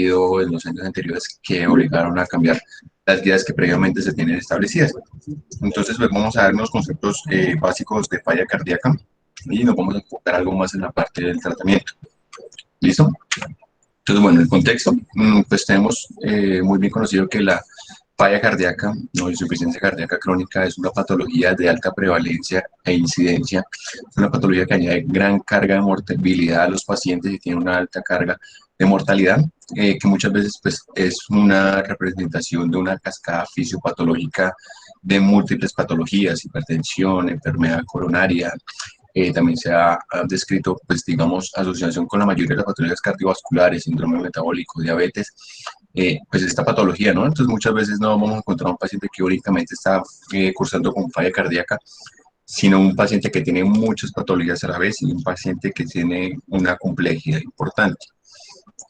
ido en los años anteriores que obligaron a cambiar las guías que previamente se tienen establecidas. Entonces, pues vamos a dar unos conceptos básicos de falla cardíaca y nos vamos a enfocar algo más en la parte del tratamiento. ¿Listo? Entonces, bueno, el contexto, pues tenemos muy bien conocido que la falla cardíaca o insuficiencia cardíaca crónica es una patología de alta prevalencia e incidencia. Es una patología que añade gran carga de mortalidad a los pacientes y tiene una alta carga de mortalidad, que muchas veces pues, es una representación de una cascada fisiopatológica de múltiples patologías, hipertensión, enfermedad coronaria. También se ha descrito, pues, digamos, asociación con la mayoría de las patologías cardiovasculares, síndrome metabólico, diabetes, pues esta patología, ¿no? Entonces muchas veces no vamos a encontrar un paciente que únicamente está cursando con falla cardíaca, sino un paciente que tiene muchas patologías a la vez y un paciente que tiene una complejidad importante.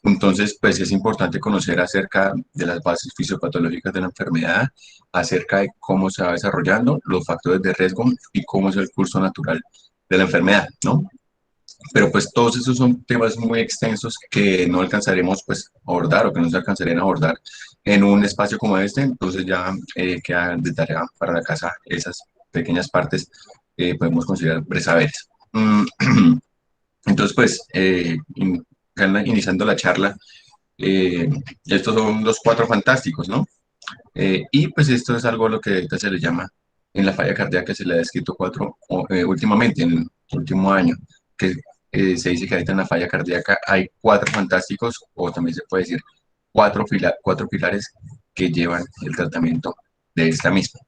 Entonces, pues es importante conocer acerca de las bases fisiopatológicas de la enfermedad, acerca de cómo se va desarrollando, los factores de riesgo y cómo es el curso natural de la enfermedad, ¿no? Pero pues todos esos son temas muy extensos que no alcanzaremos pues a abordar o que no se alcanzarían a abordar en un espacio como este, entonces ya queda de tarea para la casa esas pequeñas partes que podemos considerar bresaveres. Entonces pues iniciando la charla, eh, estos son los cuatro fantásticos, ¿no? Y pues esto es algo a lo que ahorita se le llama en la falla cardíaca, se le ha descrito últimamente, en el último año, que se dice que ahorita en la falla cardíaca hay cuatro fantásticos, o también se puede decir cuatro pilares que llevan el tratamiento de esta misma.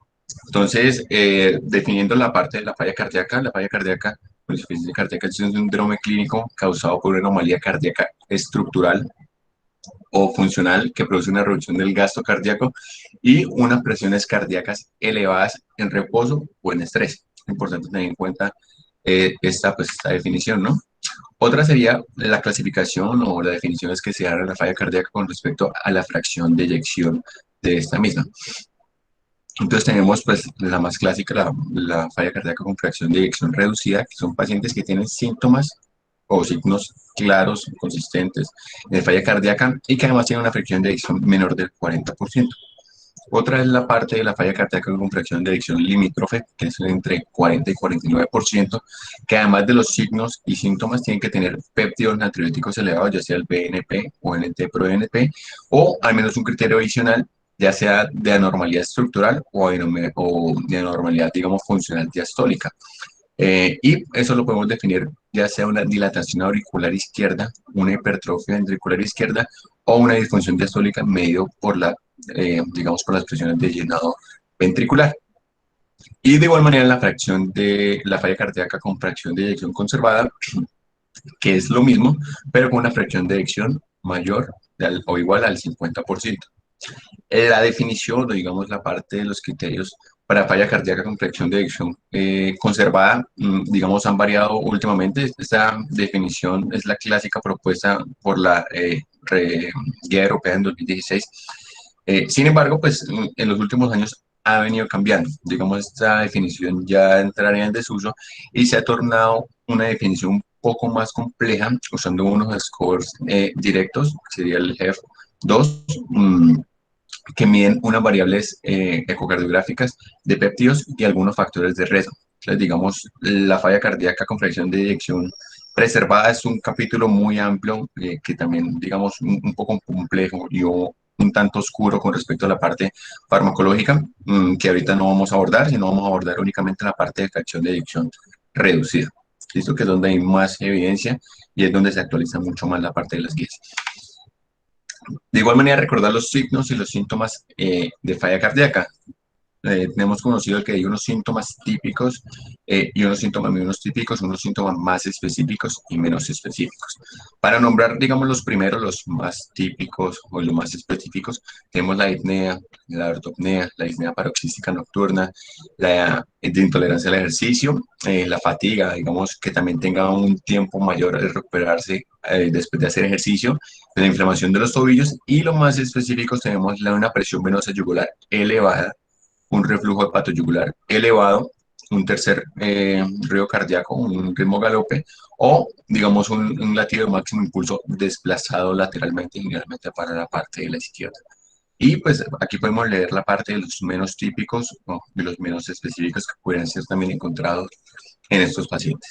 Entonces, definiendo la parte de la falla cardíaca, pues, insuficiencia cardíaca es un síndrome clínico causado por una anomalía cardíaca estructural o funcional que produce una reducción del gasto cardíaco y unas presiones cardíacas elevadas en reposo o en estrés. Es importante tener en cuenta esta definición, ¿no? Otra sería la clasificación o las definiciones que se dan en la falla cardíaca con respecto a la fracción de eyección de esta misma. Entonces tenemos pues la más clásica, la falla cardíaca con fracción de eyección reducida, que son pacientes que tienen síntomas o signos claros, consistentes de falla cardíaca y que además tienen una fracción de eyección menor del 40%. Otra es la parte de la falla cardíaca con fracción de eyección limítrofe, que es entre 40 y 49%, que además de los signos y síntomas tienen que tener péptidos natriuréticos elevados, ya sea el BNP o NT-proBNP, o al menos un criterio adicional, ya sea de anormalidad estructural o de anormalidad, digamos, funcional diastólica. Y eso lo podemos definir ya sea una dilatación auricular izquierda, una hipertrofia ventricular izquierda o una disfunción diastólica medido por digamos, por las presiones de llenado ventricular. Y de igual manera la fracción de la falla cardíaca con fracción de eyección conservada, que es lo mismo, pero con una fracción de eyección mayor o igual al 50%. La definición, o digamos la parte de los criterios para falla cardíaca con fracción de eyección conservada, digamos, han variado últimamente. Esta definición es la clásica propuesta por la Guía Europea en 2016. Sin embargo, pues en los últimos años ha venido cambiando. Digamos, esta definición ya entraría en desuso y se ha tornado una definición un poco más compleja usando unos scores directos, que sería el HEF2, que miden unas variables ecocardiográficas de péptidos y algunos factores de riesgo. Entonces, digamos, la falla cardíaca con fracción de eyección preservada es un capítulo muy amplio que también, digamos, un poco complejo y un tanto oscuro con respecto a la parte farmacológica, que ahorita no vamos a abordar, sino vamos a abordar únicamente la parte de fracción de eyección reducida. Listo, que es donde hay más evidencia y es donde se actualiza mucho más la parte de las guías. De igual manera, recordar los signos y los síntomas de falla cardíaca. Tenemos conocido que hay unos síntomas típicos y unos síntomas menos típicos, unos síntomas más específicos y menos específicos. Para nombrar, digamos, los primeros, los más típicos o los más específicos, tenemos la disnea, la ortopnea, la disnea paroxística nocturna, la de intolerancia al ejercicio, la fatiga, digamos, que también tenga un tiempo mayor al recuperarse después de hacer ejercicio, la inflamación de los tobillos y lo más específicos tenemos una presión venosa yugular elevada, un reflujo hepatoyugular elevado, un tercer ritmo cardíaco, un ritmo galope, o, digamos, un latido de máximo impulso desplazado lateralmente, generalmente para la parte de la izquierda. Y pues aquí podemos leer la parte de los menos típicos o de los menos específicos que pueden ser también encontrados en estos pacientes.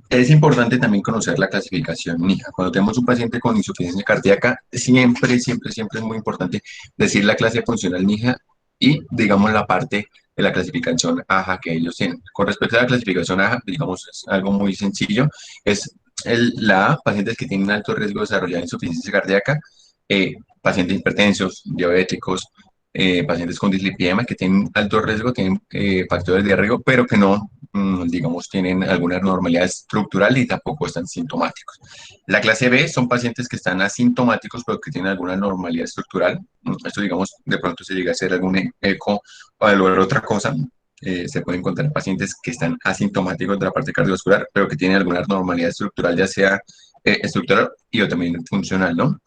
Es importante también conocer la clasificación NIJA. Cuando tenemos un paciente con insuficiencia cardíaca, siempre es muy importante decir la clase funcional NIJA y, digamos, la parte de la clasificación AJA que ellos tienen. Con respecto a la clasificación AJA, digamos, es algo muy sencillo. Es la A, pacientes que tienen alto riesgo de desarrollar insuficiencia cardíaca, pacientes hipertensos, diabéticos, pacientes con dislipidemia que tienen alto riesgo, tienen factores de riesgo, pero que no digamos, tienen alguna normalidad estructural y tampoco están sintomáticos. La clase B son pacientes que están asintomáticos, pero que tienen alguna normalidad estructural. Esto, digamos, de pronto se llega a hacer algún eco o evaluar otra cosa. Se pueden encontrar pacientes que están asintomáticos de la parte cardiovascular, pero que tienen alguna normalidad estructural, ya sea estructural y o también funcional, ¿no?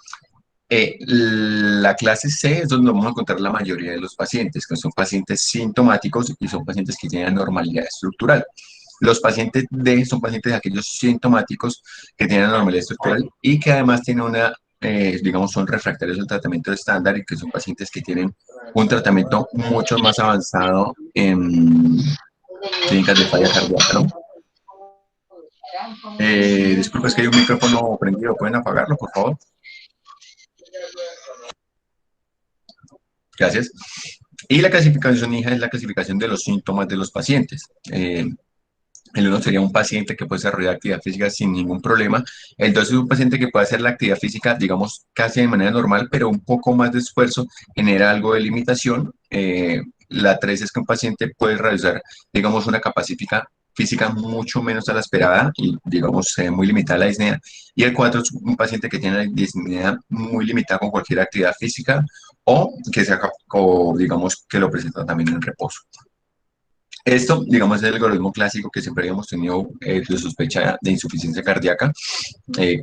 La clase C es donde vamos a encontrar la mayoría de los pacientes, que son pacientes sintomáticos y son pacientes que tienen anormalidad estructural. Los pacientes D son pacientes aquellos sintomáticos que tienen anormalidad estructural y que además tienen una, digamos, son refractarios al tratamiento estándar y que son pacientes que tienen un tratamiento mucho más avanzado en clínicas de falla cardíaca, ¿no? Disculpa, es que hay un micrófono prendido, ¿pueden apagarlo, por favor? Gracias. Y la clasificación hija es la clasificación de los síntomas de los pacientes. El uno sería un paciente que puede desarrollar actividad física sin ningún problema. El dos es un paciente que puede hacer la actividad física, digamos, casi de manera normal, pero un poco más de esfuerzo genera algo de limitación. La tres es que un paciente puede realizar, digamos, una capacidad física mucho menos a la esperada y, digamos, muy limitada la disnea. Y el cuatro es un paciente que tiene la disnea muy limitada con cualquier actividad física o que sea, o digamos, que lo presenta también en reposo. Esto, digamos, es el algoritmo clásico que siempre habíamos tenido de sospecha de insuficiencia cardíaca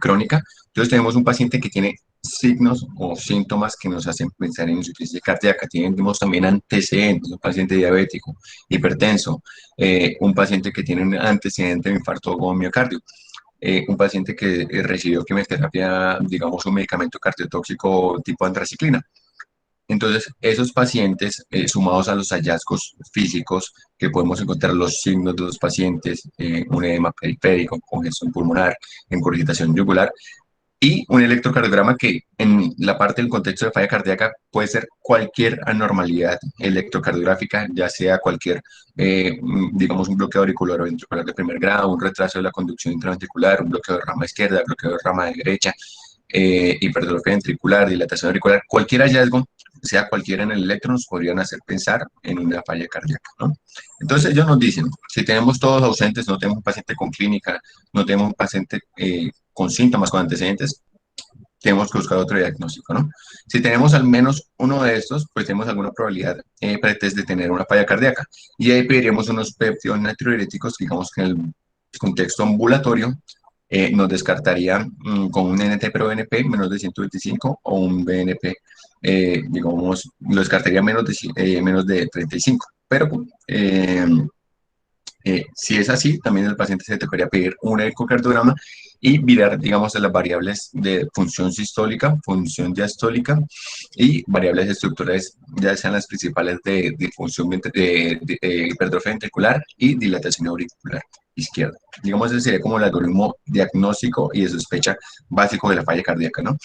crónica. Entonces tenemos un paciente que tiene signos o síntomas que nos hacen pensar en insuficiencia cardíaca. Tenemos también antecedentes, un paciente diabético, hipertenso, un paciente que tiene un antecedente de infarto o miocardio, un paciente que recibió quimioterapia, digamos, un medicamento cardiotóxico tipo antraciclina. Entonces, esos pacientes, sumados a los hallazgos físicos que podemos encontrar, los signos de los pacientes, un edema periférico, congestión pulmonar, engurgitación yugular y un electrocardiograma que en la parte del contexto de falla cardíaca puede ser cualquier anormalidad electrocardiográfica, ya sea cualquier, digamos, un bloqueo auricular o ventricular de primer grado, un retraso de la conducción intraventricular, un bloqueo de rama izquierda, bloqueo de rama derecha, hipertrofia ventricular, dilatación auricular, cualquier hallazgo, sea cualquiera en el electro, nos podrían hacer pensar en una falla cardíaca, ¿no? Entonces ellos nos dicen, si tenemos todos ausentes, no tenemos un paciente con clínica, no tenemos un paciente con síntomas, con antecedentes, tenemos que buscar otro diagnóstico, ¿no? Si tenemos al menos uno de estos, pues tenemos alguna probabilidad pretest de tener una falla cardíaca. Y ahí pediríamos unos péptidos natriuréticos, digamos que en el contexto ambulatorio, nos descartaría con un NT-proBNP menos de 125 o un BNP, digamos, lo descartaría menos de 35. Pero si es así, también el paciente se tocaría pedir un ecocardiograma y mirar, digamos, las variables de función sistólica, función diastólica y variables estructurales, ya sean las principales de función de hipertrofia ventricular y dilatación auricular izquierda. Digamos, ese sería como el algoritmo diagnóstico y de sospecha básico de la falla cardíaca, ¿no?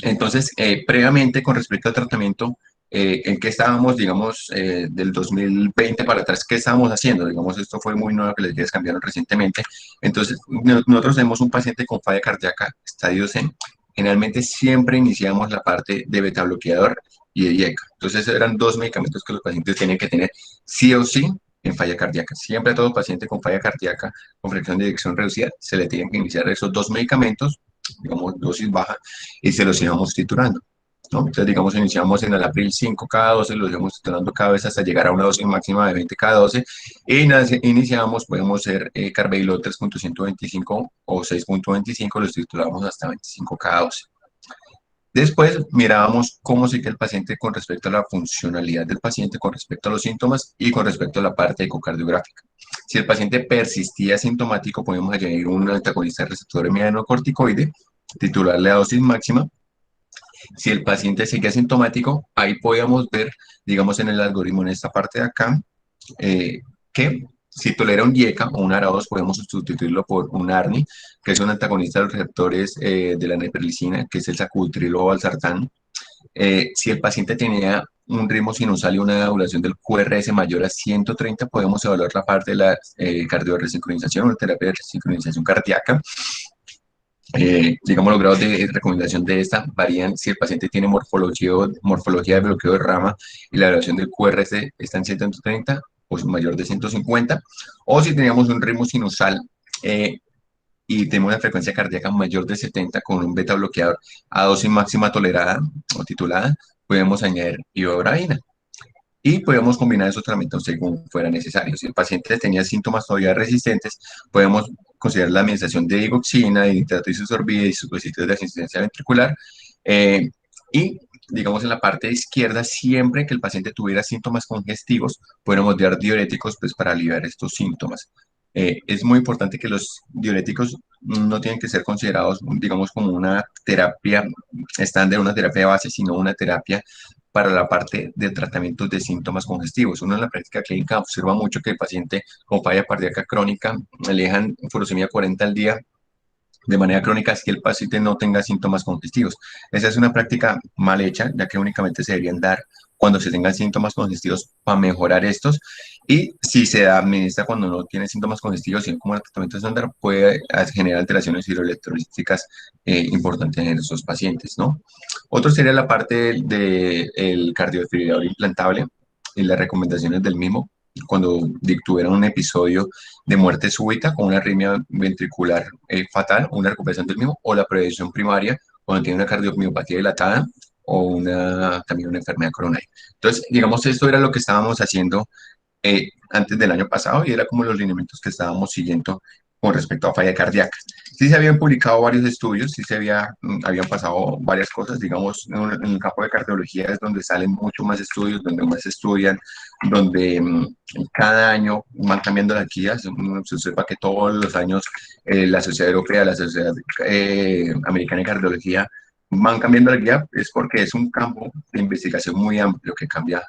Entonces, previamente, con respecto al tratamiento, ¿en qué estábamos, digamos, del 2020 para atrás? ¿Qué estábamos haciendo? Digamos, esto fue muy nuevo que les leyes cambiaron recientemente. Entonces, nosotros tenemos un paciente con falla cardíaca, estadio C. Generalmente siempre iniciamos la parte de beta bloqueador y de IECA. Entonces, eran dos medicamentos que los pacientes tienen que tener sí o sí en falla cardíaca. Siempre a todo paciente con falla cardíaca con fracción de eyección reducida se le tienen que iniciar esos dos medicamentos, digamos, dosis baja, y se los íbamos titurando, ¿no? Entonces, digamos, iniciamos en el abril 5 cada 12, los íbamos titurando cada vez hasta llegar a una dosis máxima de 20 cada 12, y iniciamos, podemos ser Carvedilol 3.125 o 6.25, los titulamos hasta 25 cada 12. Después mirábamos cómo sigue el paciente con respecto a la funcionalidad del paciente, con respecto a los síntomas y con respecto a la parte ecocardiográfica. Si el paciente persistía asintomático, podemos añadir un antagonista del receptor mianocorticoide, titularle a dosis máxima. Si el paciente sigue asintomático, ahí podemos ver, digamos, en el algoritmo, en esta parte de acá, eh, que si tolera un IECA o un ARA2, podemos sustituirlo por un ARNI, que es un antagonista de los receptores de la neprilicina, que es el sacubitril o valsartán. Si el paciente tenía un ritmo sinusal y una ovulación del QRS mayor a 130, podemos evaluar la parte de la cardioresincronización o terapia de resincronización cardíaca. Digamos, los grados de recomendación de esta varían si el paciente tiene morfología de bloqueo de rama y la evaluación del QRS está en 130 o mayor de 150, o si teníamos un ritmo sinusal y tenemos una frecuencia cardíaca mayor de 70 con un beta bloqueador a dosis máxima tolerada o titulada, podemos añadir ibobraína. Y podemos combinar esos tratamientos según fuera necesario. Si el paciente tenía síntomas todavía resistentes, podemos considerar la administración de digoxina, de nitrato isosorbida y supositorios de asistencia ventricular. Eh, y, digamos, en la parte izquierda, siempre que el paciente tuviera síntomas congestivos, podemos dar diuréticos pues, para aliviar estos síntomas. Es muy importante que los diuréticos no tienen que ser considerados, digamos, como una terapia estándar, una terapia de base, sino una terapia para la parte de tratamientos de síntomas congestivos. Uno en la práctica clínica observa mucho que el paciente con falla cardíaca crónica le dejan furosemida 40 al día de manera crónica si el paciente no tenga síntomas congestivos. Esa es una práctica mal hecha, ya que únicamente se deberían dar cuando se tengan síntomas congestivos para mejorar estos. Y si se administra cuando no tiene síntomas congestivos, sino como el tratamiento estándar, puede generar alteraciones hidroelectrolíticas importantes en esos pacientes, ¿no? Otro sería la parte del cardiofibrilador implantable y las recomendaciones del mismo cuando tuvieron un episodio de muerte súbita con una arritmia ventricular fatal, una recuperación del mismo, o la prevención primaria cuando tiene una cardiomiopatía dilatada o también una enfermedad coronaria. Entonces, digamos, esto era lo que estábamos haciendo antes del año pasado y era como los lineamientos que estábamos siguiendo con respecto a falla cardíaca. Sí se habían publicado varios estudios, sí habían pasado varias cosas, digamos, en el campo de cardiología es donde salen mucho más estudios, donde más estudian, donde cada año van cambiando las guías, se sepa que todos los años la Sociedad Europea, la Sociedad Americana de Cardiología van cambiando la guía, es porque es un campo de investigación muy amplio que cambia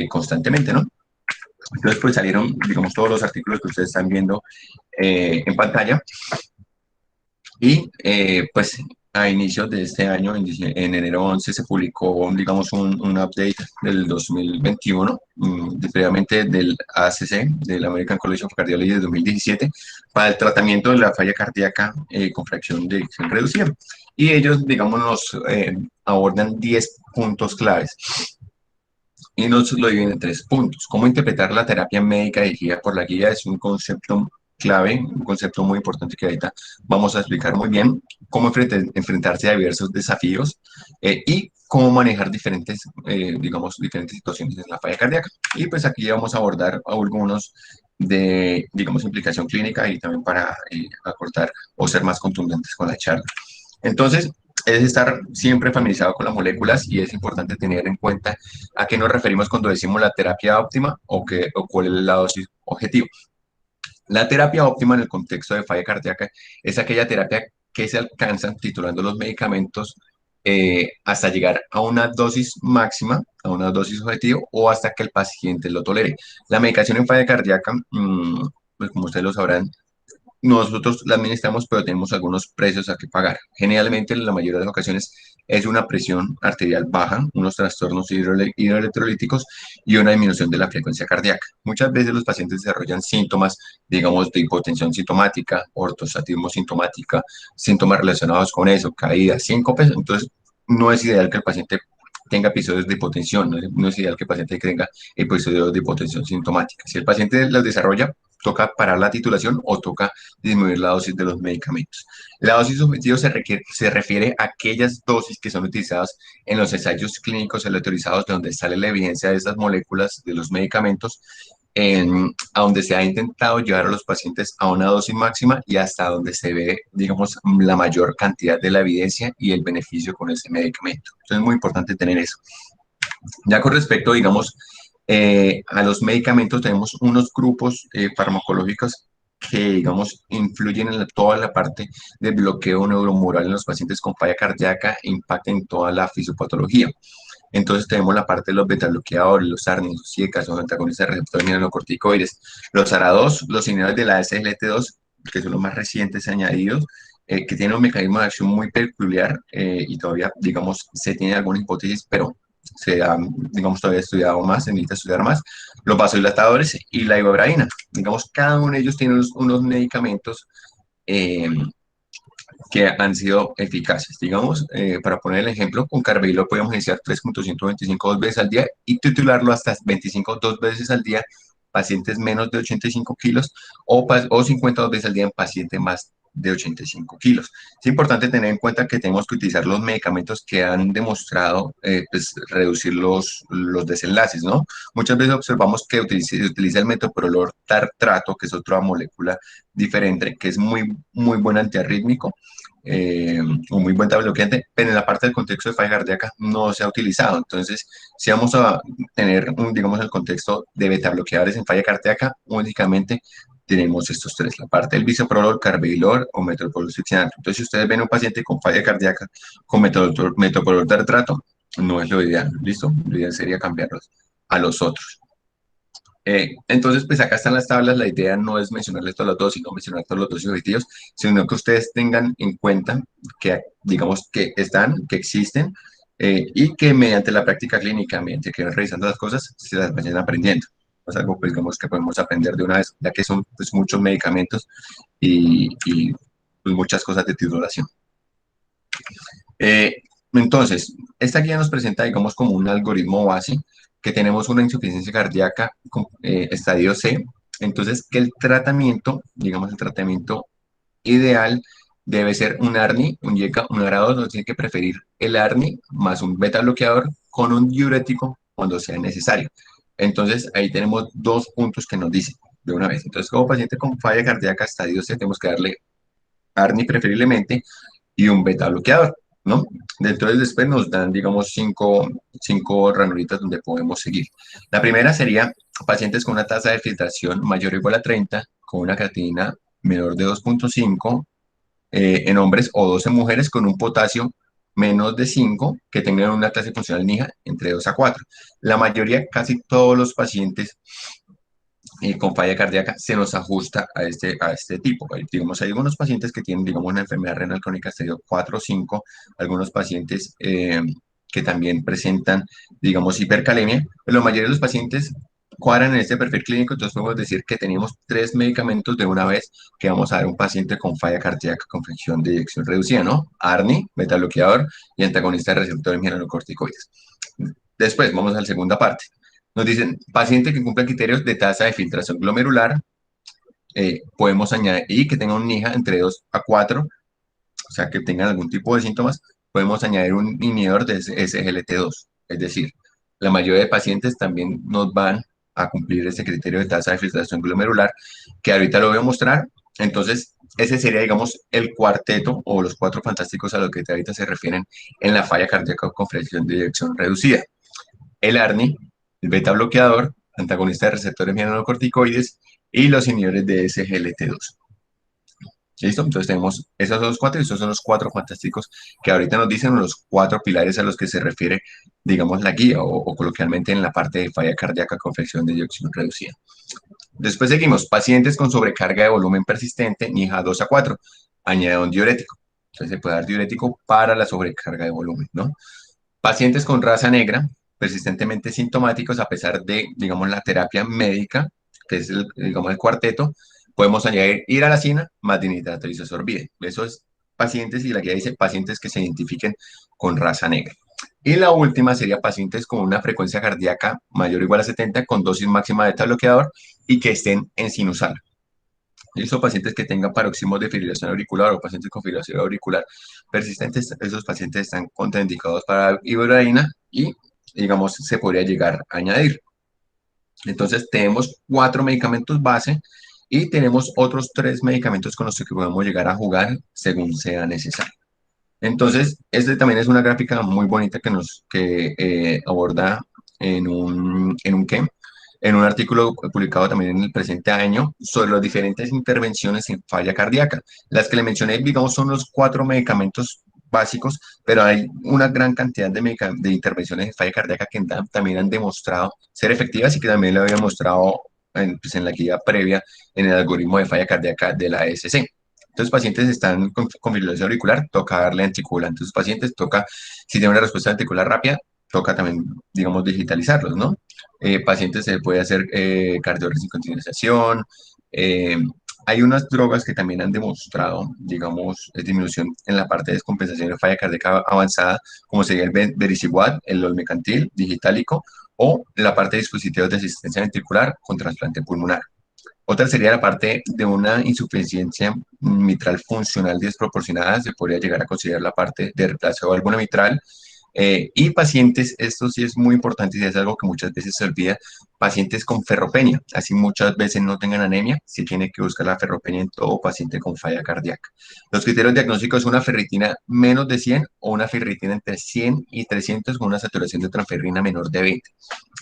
constantemente, ¿no? Entonces, pues salieron, digamos, todos los artículos que ustedes están viendo en pantalla y pues a inicios de este año, en enero 11, se publicó, digamos, un update del 2021, previamente del ACC, del American College of Cardiology de 2017, para el tratamiento de la falla cardíaca con fracción de eyección reducida. Y ellos, digamos, nos abordan 10 puntos claves y nos lo dividen en 3 puntos. ¿Cómo interpretar la terapia médica dirigida por la guía? Es un concepto clave, un concepto muy importante que ahorita vamos a explicar muy bien. Cómo enfrentarse a diversos desafíos y cómo manejar digamos, diferentes situaciones en la falla cardíaca. Y pues aquí vamos a abordar algunos de, digamos, implicación clínica y también para acortar o ser más contundentes con la charla. Entonces, es estar siempre familiarizado con las moléculas y es importante tener en cuenta a qué nos referimos cuando decimos la terapia óptima o cuál es la dosis objetivo. La terapia óptima en el contexto de falla cardíaca es aquella terapia que se alcanza titulando los medicamentos hasta llegar a una dosis máxima, a una dosis objetivo o hasta que el paciente lo tolere. La medicación en falla cardíaca, pues como ustedes lo sabrán, nosotros la administramos, pero tenemos algunos precios a que pagar. Generalmente, en la mayoría de las ocasiones, es una presión arterial baja, unos trastornos hidroelectrolíticos y una disminución de la frecuencia cardíaca. Muchas veces los pacientes desarrollan síntomas, digamos, de hipotensión sintomática, ortostatismo sintomática, síntomas relacionados con eso, caídas, síncopes. Entonces, no es ideal que el paciente tenga episodios de hipotensión, no es ideal que el paciente tenga episodios de hipotensión sintomática. Si el paciente los desarrolla, toca parar la titulación o toca disminuir la dosis de los medicamentos. La dosis objetivo se refiere a aquellas dosis que son utilizadas en los ensayos clínicos aleatorizados donde sale la evidencia de estas moléculas de los medicamentos, a donde se ha intentado llevar a los pacientes a una dosis máxima y hasta donde se ve, digamos, la mayor cantidad de la evidencia y el beneficio con ese medicamento. Entonces es muy importante tener eso. Ya con respecto, digamos, A los medicamentos tenemos unos grupos farmacológicos que, digamos, influyen en toda la parte de bloqueo neuromoral en los pacientes con falla cardíaca e impactan en toda la fisiopatología. Entonces tenemos la parte de los betabloqueadores, los ARNI, los SIECAs, los antagonistas de receptores mineralocorticoides, los ARA2, los inhibidores de la SGLT2, que son los más recientes añadidos, que tienen un mecanismo de acción muy peculiar y todavía, digamos, se tiene alguna hipótesis, pero se ha, digamos, todavía estudiado más, se necesita estudiar más, los vasodilatadores y la ibobraína. Digamos, cada uno de ellos tiene unos medicamentos eh, que han sido eficaces. Digamos, para poner el ejemplo, con Carvedilol podemos iniciar 3.125 dos veces al día y titularlo hasta 25 dos veces al día, pacientes menos de 85 kilos o 50 dos veces al día en pacientes más de 85 kilos. Es importante tener en cuenta que tenemos que utilizar los medicamentos que han demostrado pues, reducir los desenlaces, ¿no? Muchas veces observamos que se utiliza el metoprolol tartrato, que es otra molécula diferente, que es muy buen antiarrítmico, un muy buen bloqueante, pero en la parte del contexto de falla cardíaca no se ha utilizado. Entonces, si vamos a tener, digamos, el contexto de beta bloqueadores en falla cardíaca, únicamente tenemos estos tres, la parte del bisoprolol, carvedilol o metoprolol succinate. Entonces, si ustedes ven un paciente con falla cardíaca con metoprolol tartrato, no es lo ideal, ¿listo? Lo ideal sería cambiarlos a los otros. Entonces, pues acá están las tablas. La idea no es mencionarles todos los dos, sino mencionar todos los dos objetivos, sino que ustedes tengan en cuenta que, digamos, que están, que existen y que mediante la práctica clínica, mediante que van revisando las cosas, se las vayan aprendiendo. Es algo, pues, digamos, que podemos aprender de una vez, ya que son pues, muchos medicamentos y pues, muchas cosas de titulación. Entonces, esta guía nos presenta, digamos, como un algoritmo base, que tenemos una insuficiencia cardíaca estadio C, entonces que el tratamiento, digamos, el tratamiento ideal debe ser un ARNI, un YECA, un ARA2, no tiene que preferir el ARNI más un beta bloqueador con un diurético cuando sea necesario. Entonces, ahí tenemos dos puntos que nos dicen de una vez. Entonces, como paciente con falla cardíaca estadio C, tenemos que darle ARNI preferiblemente y un beta bloqueador, ¿no? Entonces después nos dan, digamos, cinco ranulitas donde podemos seguir. La primera sería pacientes con una tasa de filtración mayor o igual a 30, con una creatinina menor de 2.5 en hombres o 12 mujeres con un potasio menos de 5 que tengan una clase funcional NIJA entre 2 a 4. La mayoría, casi todos los pacientes con falla cardíaca se nos ajusta a este tipo. Digamos, hay algunos pacientes que tienen, digamos, una enfermedad renal crónica estadio 4 o 5, algunos pacientes que también presentan, digamos, hipercalemia, pero la mayoría de los pacientes cuadran en este perfil clínico, entonces podemos decir que tenemos tres medicamentos de una vez que vamos a dar a un paciente con falla cardíaca con fricción de eyección reducida, ¿no? ARNI, beta bloqueador y antagonista de receptores mineralocorticoides. Después, vamos a la segunda parte. Nos dicen, paciente que cumpla criterios de tasa de filtración glomerular, podemos añadir, y que tenga un NIJA entre 2 a 4, o sea, que tengan algún tipo de síntomas, podemos añadir un inhibidor de SGLT2. Es decir, la mayoría de pacientes también nos van a cumplir ese criterio de tasa de filtración glomerular, que ahorita lo voy a mostrar. Entonces, ese sería, digamos, el cuarteto o los cuatro fantásticos a los que ahorita se refieren en la falla cardíaca con fracción de eyección reducida. El ARNI, el beta bloqueador, antagonista de receptores mineralocorticoides y los inhibidores de SGLT2. ¿Listo? Entonces tenemos esos dos cuatro y esos son los cuatro fantásticos que ahorita nos dicen los cuatro pilares a los que se refiere, digamos, la guía o coloquialmente en la parte de falla cardíaca con fracción de eyección reducida. Después seguimos, pacientes con sobrecarga de volumen persistente, NIJA 2 a 4, añade un diurético. Entonces se puede dar diurético para la sobrecarga de volumen, ¿no? Pacientes con raza negra, persistentemente sintomáticos a pesar de, digamos, la terapia médica, que es, digamos, el cuarteto, podemos añadir iralacina más dinitrato isosorbide. Eso es pacientes, y la guía dice pacientes que se identifiquen con raza negra. Y la última sería pacientes con una frecuencia cardíaca mayor o igual a 70 con dosis máxima de beta bloqueador y que estén en sinusal. Esos pacientes que tengan paroxismos de fibrilación auricular o pacientes con fibrilación auricular persistentes, esos pacientes están contraindicados para ibogaína y, digamos, se podría llegar a añadir. Entonces, tenemos cuatro medicamentos base y tenemos otros tres medicamentos con los que podemos llegar a jugar según sea necesario. Entonces, este también es una gráfica muy bonita que aborda en un ¿qué? en un artículo publicado también en el presente año sobre las diferentes intervenciones en falla cardíaca. Las que le mencioné, digamos, son los cuatro medicamentos básicos, pero hay una gran cantidad de intervenciones en falla cardíaca que también han demostrado ser efectivas y que también lo había mostrado pues, en la guía previa en el algoritmo de falla cardíaca de la ESC. Entonces, pacientes están con fibrilación auricular, toca darle anticoagulante a sus pacientes, toca, si tienen una respuesta anticoagular rápida, toca también, digamos, digitalizarlos, ¿no? Pacientes se puede hacer cardiorresincontinuación. Eh, Hay unas drogas que también han demostrado, digamos, disminución en la parte de descompensación de falla cardíaca avanzada, como sería el vericiguat, el olmecantil, digitálico, o la parte de dispositivos de asistencia ventricular con trasplante pulmonar. Otra sería la parte de una insuficiencia mitral funcional desproporcionada, se podría llegar a considerar la parte de reemplazo de válvula mitral. Y pacientes, esto sí es muy importante y es algo que muchas veces se olvida, pacientes con ferropenia, así muchas veces no tengan anemia, sí tiene que buscar la ferropenia en todo paciente con falla cardíaca. Los criterios diagnósticos son una ferritina menos de 100 o una ferritina entre 100 y 300 con una saturación de transferrina menor de 20.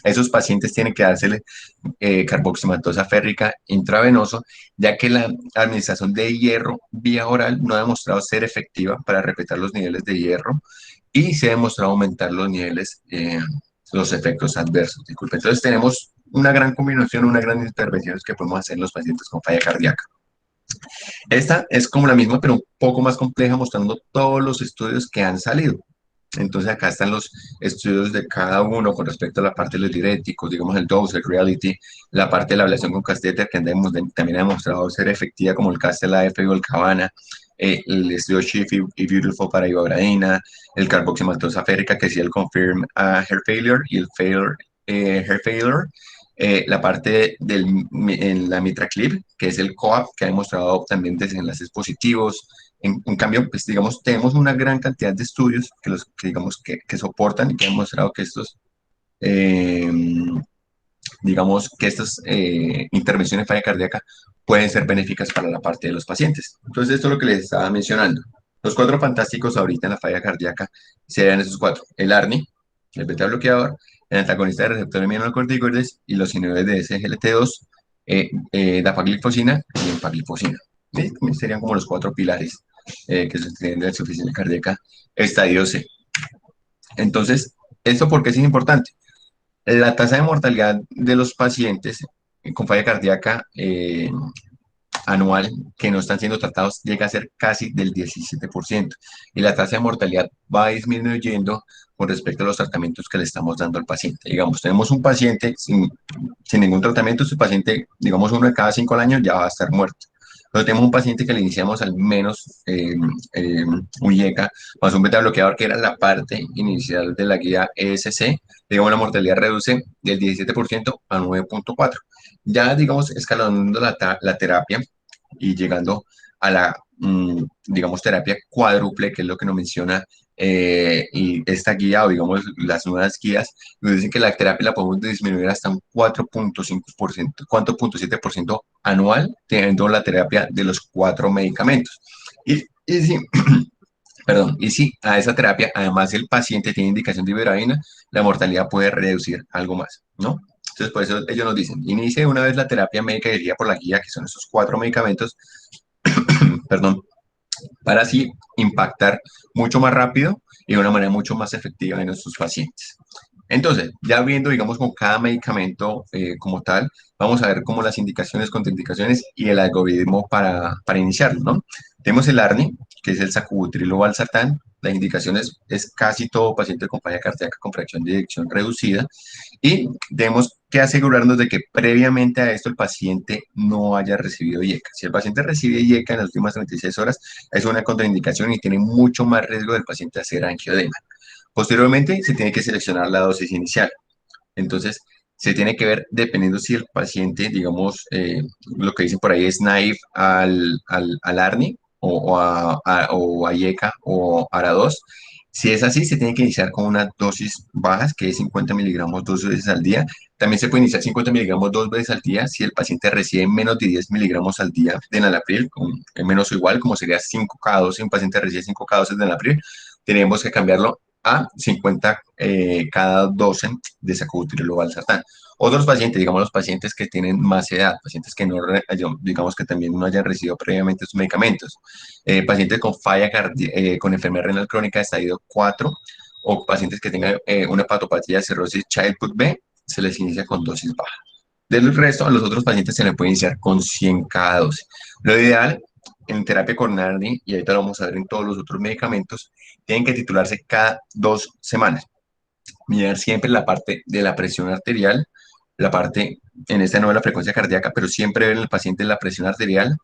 Esos pacientes tienen que dársele carboximatosa férrica intravenoso, ya que la administración de hierro vía oral no ha demostrado ser efectiva para respetar los niveles de hierro y se ha demostrado aumentar los niveles, los efectos adversos. Disculpe. Entonces tenemos una gran combinación, una gran intervenciones que podemos hacer en los pacientes con falla cardíaca. Esta es como la misma, pero un poco más compleja, mostrando todos los estudios que han salido. Entonces acá están los estudios de cada uno con respecto a la parte de los diuréticos, digamos el dose, el reality, la parte de la ablación con catéter que también ha demostrado ser efectiva como el Castel AF o el Cabana, el estudio Shift y Beautiful para ibabradina, el carboximatosa férrica que sí el Confirm Heart Failure y el Failure Heart Failure, la parte en la MitraClip, que es el COAP, que ha demostrado también desenlaces positivos. En cambio, pues digamos, tenemos una gran cantidad de estudios digamos, que soportan y que han demostrado que eh, digamos, que estas intervenciones en falla cardíaca pueden ser benéficas para la parte de los pacientes. Entonces, esto es lo que les estaba mencionando. Los cuatro fantásticos ahorita en la falla cardíaca serían esos cuatro: el ARNI, el beta bloqueador, el antagonista de receptores mineralocorticoides y los inhibidores de SGLT2, dapaglifosina y empaglifosina. ¿Sí? Serían como los cuatro pilares que sostienen la insuficiencia cardíaca estadio C. Entonces, ¿esto por qué es importante? La tasa de mortalidad de los pacientes con falla cardíaca anual que no están siendo tratados llega a ser casi del 17% y la tasa de mortalidad va disminuyendo con respecto a los tratamientos que le estamos dando al paciente. Digamos, tenemos un paciente sin ningún tratamiento, su paciente, digamos, uno de cada 5 años ya va a estar muerto. Pero tenemos un paciente que le iniciamos al menos un IECA más un beta bloqueador, que era la parte inicial de la guía ESC, digamos, la mortalidad reduce del 17% a 9.4%. Ya, digamos, escalonando la terapia y llegando a la, digamos, terapia cuádruple, que es lo que nos menciona y esta guía, o digamos, las nuevas guías, nos dicen que la terapia la podemos disminuir hasta un 4.5%, 4.7% anual, teniendo la terapia de los cuatro medicamentos. Y sí, perdón, y si a esa terapia, además el paciente tiene indicación de ivermectina, la mortalidad puede reducir algo más, ¿no? Entonces, por eso ellos nos dicen, inicie una vez la terapia médica dirigida por la guía, que son esos cuatro medicamentos, perdón, para así impactar mucho más rápido y de una manera mucho más efectiva en nuestros pacientes. Entonces, ya viendo, digamos, con cada medicamento como tal, vamos a ver como las indicaciones, contraindicaciones y el algoritmo para iniciarlo, ¿no? Tenemos el ARNI, que es el sacubitril o valsartán. Las indicaciones es casi todo paciente con falla cardíaca con fracción de eyección reducida. Y tenemos que asegurarnos de que previamente a esto el paciente no haya recibido IECA. Si el paciente recibe IECA en las últimas 36 horas, es una contraindicación y tiene mucho más riesgo del paciente de hacer angioedema. Posteriormente, se tiene que seleccionar la dosis inicial. Entonces, se tiene que ver dependiendo si el paciente, digamos, lo que dicen por ahí es naive al ARNI o a IECA o ARA2. Si es así, se tiene que iniciar con una dosis bajas, que es 50 miligramos 2 veces al día. También se puede iniciar 50 miligramos 2 veces al día si el paciente recibe menos de 10 miligramos al día de enalapril, menos o igual, como sería 5 cada 12, si un paciente recibe 5 cada 12 de enalapril, tenemos que cambiarlo a 50 cada 12 de sacubitril o valsartán. Otros pacientes, digamos los pacientes que tienen más edad, pacientes que no, digamos que también no hayan recibido previamente sus medicamentos, pacientes con falla con enfermedad renal crónica de estadio 4 o pacientes que tengan una hepatopatía de cirrosis Child-Pugh B, se les inicia con dosis baja. Del resto, a los otros pacientes se les puede iniciar con 100 cada dosis. Lo ideal en terapia coronaria, y ahorita lo vamos a ver en todos los otros medicamentos, tienen que titularse cada 2 semanas. Mirar siempre la parte de la presión arterial, la parte, en esta no es la frecuencia cardíaca, pero siempre ver en el paciente la presión arterial,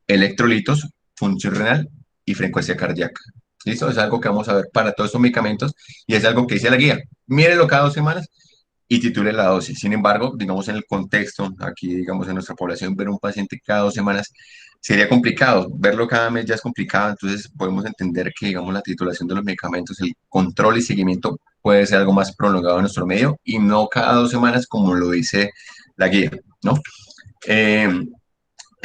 electrolitos, función renal y frecuencia cardíaca. ¿Listo? Es algo que vamos a ver para todos estos medicamentos y es algo que dice la guía. Mírelo cada 2 semanas y titule la dosis. Sin embargo, digamos en el contexto, aquí digamos en nuestra población, ver un paciente cada 2 semanas sería complicado. Verlo cada mes ya es complicado, entonces podemos entender que digamos la titulación de los medicamentos, el control y seguimiento puede ser algo más prolongado en nuestro medio y no cada 2 semanas como lo dice la guía, ¿no? Eh,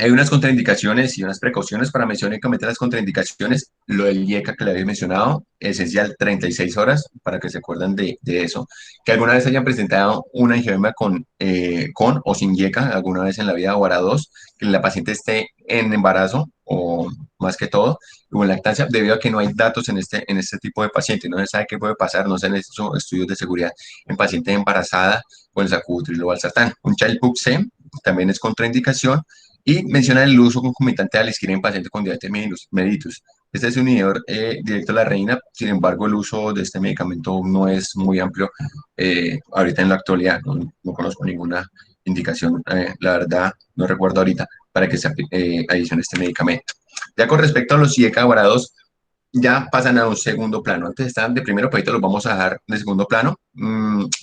Hay unas contraindicaciones y unas precauciones para mencionar únicamente las contraindicaciones. Lo del IECA que le había mencionado, esencial 36 horas, para que se acuerden de eso. Que alguna vez hayan presentado una angioedema con o sin IECA, alguna vez en la vida o ARA 2, que la paciente esté en embarazo o más que todo, o en lactancia, debido a que no hay datos en este tipo de pacientes. No se sabe qué puede pasar, no se han hecho estudios de seguridad en paciente embarazada con sacubitril o valsartán. Un Child-Pugh C también es contraindicación y menciona el uso concomitante de la en pacientes con diabetes mellitus. Este es un inhibidor directo a la reina, sin embargo, el uso de este medicamento no es muy amplio ahorita en la actualidad. No conozco ninguna indicación, la verdad, no recuerdo ahorita, para que se adicione este medicamento. Ya con respecto a los IECA varados, ya pasan a un segundo plano. Antes estaban de primero, pero ahorita los vamos a dejar de segundo plano.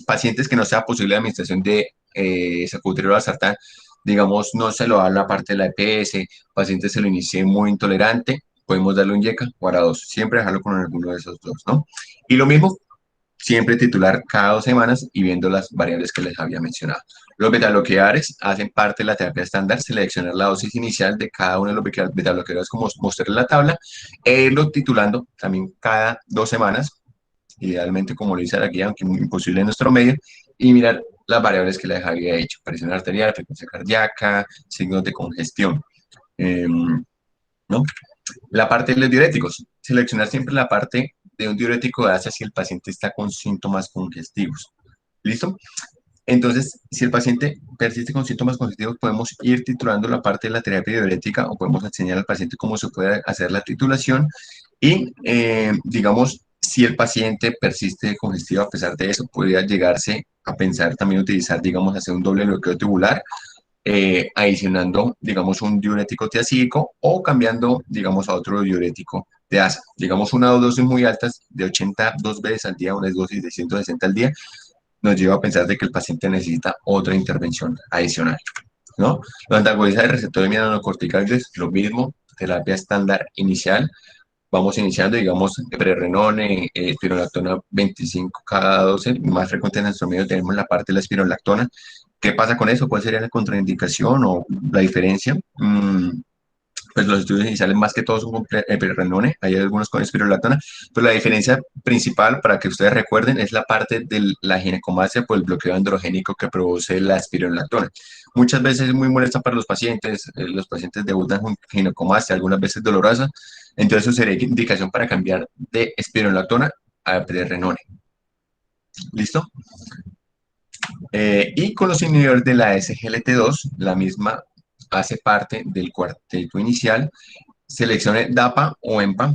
Pacientes que no sea posible la administración de sacubitril o sartán, digamos, no se lo da la parte de la EPS, paciente se lo inicie muy intolerante, podemos darle un YECA o ARA 2, siempre dejarlo con alguno de esos dos, ¿no? Y lo mismo, siempre titular cada 2 semanas y viendo las variables que les había mencionado. Los betabloqueadores hacen parte de la terapia estándar, seleccionar la dosis inicial de cada uno de los betabloqueadores como mostré en la tabla, e irlo titulando también cada 2 semanas, idealmente como lo dice la guía, aunque muy imposible en nuestro medio, y mirar las variables que les había hecho, presión arterial, frecuencia cardíaca, signos de congestión. ¿No? La parte de los diuréticos, seleccionar siempre la parte de un diurético de ASA si el paciente está con síntomas congestivos. ¿Listo? Entonces, si el paciente persiste con síntomas congestivos, podemos ir titulando la parte de la terapia diurética o podemos enseñar al paciente cómo se puede hacer la titulación y, digamos, si el paciente persiste congestivo a pesar de eso, podría llegarse a pensar también utilizar, digamos, hacer un doble bloqueo tubular adicionando, digamos, un diurético tiacídico o cambiando, digamos, a otro diurético de ASA. Digamos, una o dosis muy altas de 82 veces al día, una dosis de 160 al día, nos lleva a pensar de que el paciente necesita otra intervención adicional, ¿no? Los antagonistas de receptores melanocorticales, lo mismo, terapia estándar inicial, vamos iniciando, digamos, prerenone, espirolactona 25 cada 12, más frecuente en nuestro medio tenemos la parte de la espirolactona. ¿Qué pasa con eso? ¿Cuál sería la contraindicación o la diferencia? Pues los estudios iniciales más que todos son con prerenone, hay algunos con espirolactona, pero la diferencia principal, para que ustedes recuerden, es la parte de la ginecomastia por el bloqueo androgénico que produce la espirolactona. Muchas veces es muy molesta para los pacientes debutan con ginecomastia, algunas veces dolorosa, entonces eso sería indicación para cambiar de espirolactona a prerenone. ¿Listo? Y con los inhibidores de la SGLT2, la misma hace parte del cuarteto inicial. Seleccione DAPA o EMPA,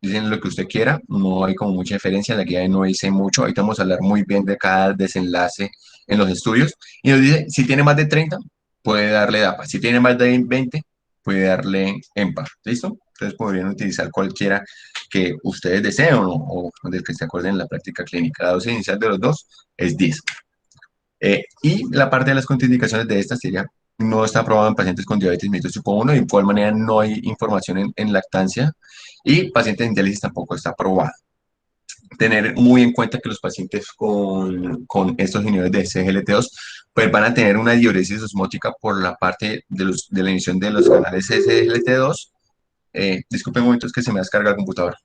dicen lo que usted quiera, no hay como mucha diferencia, la guía no dice mucho, ahorita vamos a hablar muy bien de cada desenlace en los estudios, y nos dice, si tiene más de 30, puede darle DAPA, si tiene más de 20, puede darle EMPA, ¿listo? Entonces podrían utilizar cualquiera que ustedes deseen o del que se acuerden en la práctica clínica. La dosis inicial de los dos es 10. Y la parte de las contraindicaciones de esta sería, no está aprobado en pacientes con diabetes mellitus tipo 1, de igual manera no hay información en lactancia, y pacientes en diálisis tampoco está aprobado. Tener muy en cuenta que los pacientes con estos inhibidores de SGLT2 pues van a tener una diuresis osmótica por la parte de la emisión de los canales SGLT2. Disculpen un momento, es que se me descarga el computador.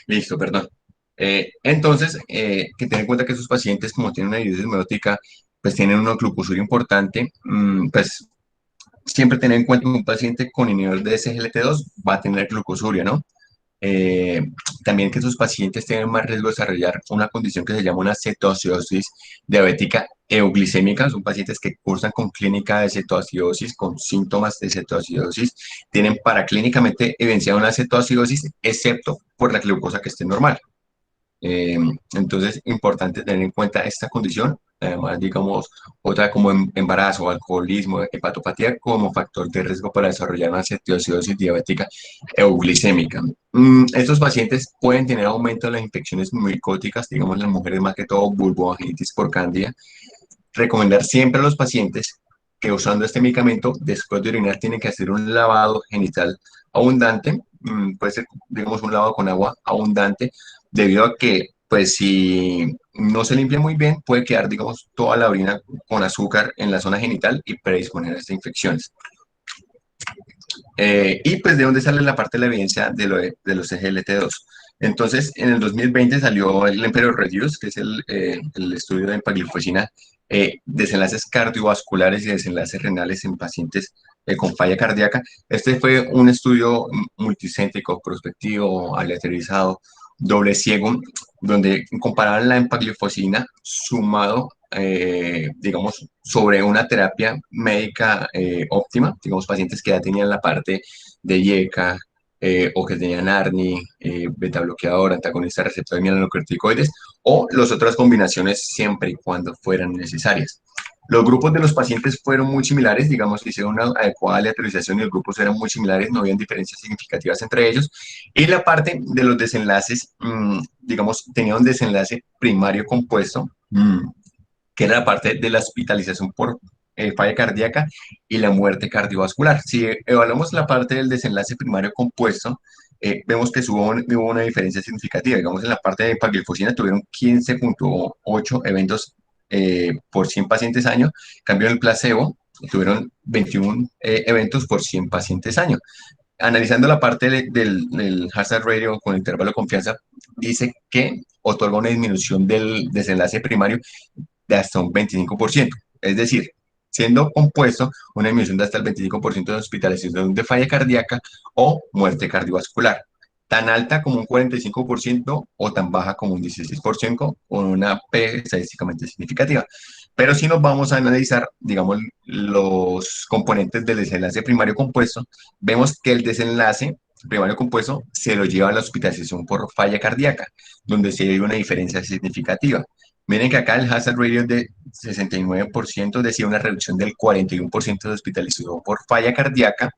Listo, perdón. Entonces, que tener en cuenta que esos pacientes, como tienen una acidosis merótica, pues tienen una glucosuria importante, pues siempre tener en cuenta que un paciente con inhibidor de SGLT2 va a tener glucosuria, ¿no? Eh, También que sus pacientes tienen más riesgo de desarrollar una condición que se llama una cetoacidosis diabética euglicémica. Son pacientes que cursan con clínica de cetoacidosis, con síntomas de cetoacidosis. Tienen paraclínicamente evidenciada una cetoacidosis, excepto por la glucosa que esté normal. Eh, entonces, importante tener en cuenta esta condición. Además, digamos, otra como embarazo, alcoholismo, hepatopatía como factor de riesgo para desarrollar una cetoacidosis diabética euglicémica. Estos pacientes pueden tener aumento de las infecciones micóticas, digamos, las mujeres más que todo vulvovaginitis por cándida. Recomendar siempre a los pacientes que usando este medicamento, después de orinar, tienen que hacer un lavado genital abundante, puede ser, digamos, un lavado con agua abundante, debido a que, pues, si no se limpia muy bien, puede quedar, digamos, toda la orina con azúcar en la zona genital y predisponer a estas infecciones. Y pues de dónde sale la parte de la evidencia de los SGLT2. Entonces, en el 2020 salió el Emperor Reduce, que es el estudio de empagliflozina, desenlaces cardiovasculares y desenlaces renales en pacientes con falla cardíaca. Este fue un estudio multicéntrico, prospectivo, aleatorizado, doble ciego, donde comparaban la empagliflozina sumado, digamos, sobre una terapia médica óptima, digamos, pacientes que ya tenían la parte de IECA o que tenían ARNI, beta bloqueador, antagonista receptor de mielinocorticoides, o las otras combinaciones siempre y cuando fueran necesarias. Los grupos de los pacientes fueron muy similares, digamos, hicieron una adecuada aleatorización y los grupos eran muy similares, no habían diferencias significativas entre ellos. Y la parte de los desenlaces, digamos, tenía un desenlace primario compuesto, que era la parte de la hospitalización por falla cardíaca y la muerte cardiovascular. Si evaluamos la parte del desenlace primario compuesto, vemos que hubo una diferencia significativa. Digamos, en la parte de empagliflozina tuvieron 15,8 eventos por 100 pacientes año, en cambio en el placebo tuvieron 21 eventos por 100 pacientes año. Analizando la parte del hazard ratio con intervalo de confianza, dice que otorga una disminución del desenlace primario de hasta un 25%. Es decir, siendo compuesto una disminución de hasta el 25% de hospitalización de falla cardíaca o muerte cardiovascular. Tan alta como un 45% o tan baja como un 16% con una P estadísticamente significativa. Pero si nos vamos a analizar, digamos, los componentes del desenlace primario compuesto, vemos que el desenlace primario compuesto se lo lleva a la hospitalización por falla cardíaca, donde se ve una diferencia significativa. Miren que acá el hazard ratio de 69% decía una reducción del 41% de hospitalización por falla cardíaca,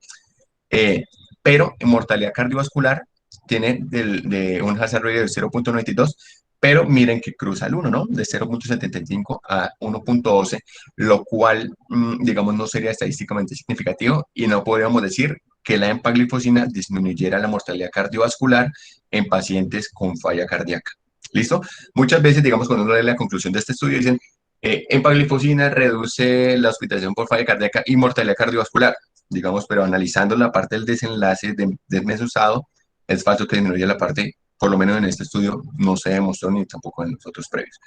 eh, pero en mortalidad cardiovascular tiene de un hazard ratio de 0,92, pero miren que cruza el 1, ¿no? De 0,75 a 1,12, lo cual, digamos, no sería estadísticamente significativo y no podríamos decir que la empagliflozina disminuyera la mortalidad cardiovascular en pacientes con falla cardíaca. ¿Listo? Muchas veces, digamos, cuando uno lee la conclusión de este estudio, dicen, empagliflozina reduce la hospitalización por falla cardíaca y mortalidad cardiovascular, digamos, pero analizando la parte del desenlace desmesurado, es falso que disminuye la parte, por lo menos en este estudio, no se demostró ni tampoco en los otros previos.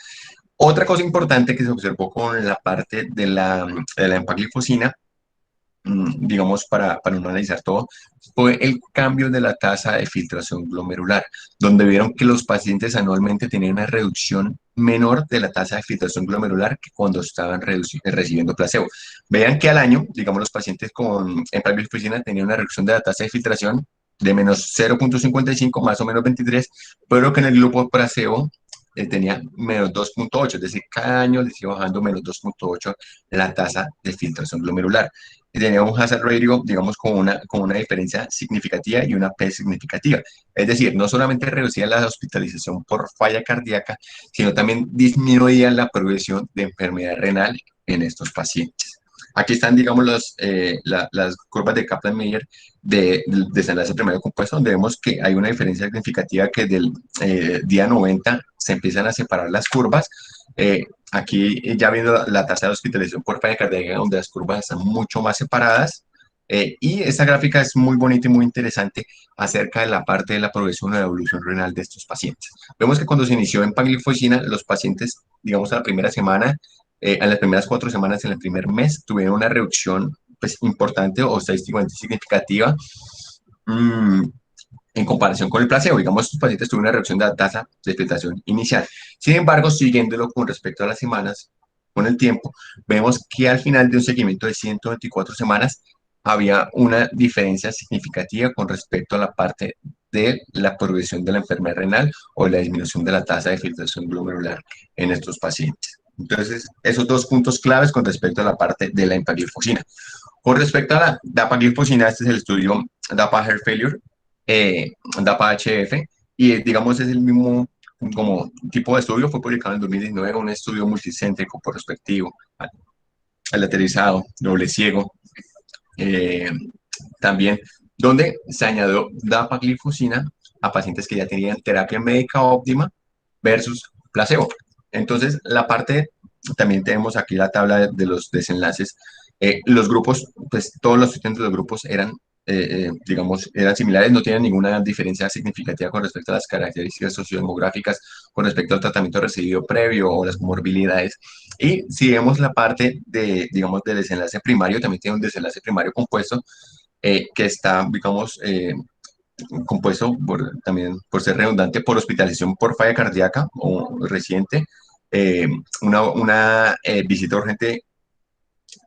Otra cosa importante que se observó con la parte de la empagliflozina, digamos, para no analizar todo, fue el cambio de la tasa de filtración glomerular, donde vieron que los pacientes anualmente tenían una reducción menor de la tasa de filtración glomerular que cuando estaban recibiendo placebo. Vean que al año, digamos, los pacientes con empagliflozina tenían una reducción de la tasa de filtración de menos 0,55, más o menos 23, pero que en el grupo placebo tenía menos 2,8, es decir, cada año les iba bajando menos 2,8 la tasa de filtración glomerular. Y tenía un hazard ratio, digamos, con una diferencia significativa y una P significativa. Es decir, no solamente reducía la hospitalización por falla cardíaca, sino también disminuía la progresión de enfermedad renal en estos pacientes. aquí están, digamos, las curvas de Kaplan-Meier del desenlace primario compuesto, donde vemos que hay una diferencia significativa que del día 90 se empiezan a separar las curvas. Aquí ya viendo la tasa de hospitalización por falla cardíaca, donde las curvas están mucho más separadas. Y esta gráfica es muy bonita y muy interesante acerca de la parte de la progresión o la evolución renal de estos pacientes. Vemos que cuando se inició en pagliflozina, los pacientes, digamos, a la primera semana, a las primeras 4 semanas, en el primer mes, tuvieron una reducción pues, importante o estadísticamente significativa mmm, en comparación con el placebo. Digamos, estos pacientes tuvieron una reducción de la tasa de filtración inicial. Sin embargo, siguiéndolo con respecto a las semanas, con el tiempo, vemos que al final de un seguimiento de 124 semanas había una diferencia significativa con respecto a la parte de la progresión de la enfermedad renal o la disminución de la tasa de filtración glomerular en estos pacientes. Entonces, esos dos puntos claves con respecto a la parte de la empagliflozina. Con respecto a la dapagliflozina, este es el estudio DAPA Heart Failure, DAPA HF, y digamos es el mismo como tipo de estudio, fue publicado en 2019, un estudio multicéntrico por prospectivo, alaterizado, doble ciego, eh, también, donde se añadió dapagliflozina a pacientes que ya tenían terapia médica óptima versus placebo. Entonces, la parte, también tenemos aquí la tabla de los desenlaces. Los grupos, pues todos los estudiantes de los grupos eran, digamos, eran similares, no tienen ninguna diferencia significativa con respecto a las características sociodemográficas, con respecto al tratamiento recibido previo o las comorbilidades. Y si vemos la parte de, digamos, del desenlace primario, también tiene un desenlace primario compuesto que está, digamos, compuesto también por ser redundante por hospitalización por falla cardíaca o reciente, eh, una visita urgente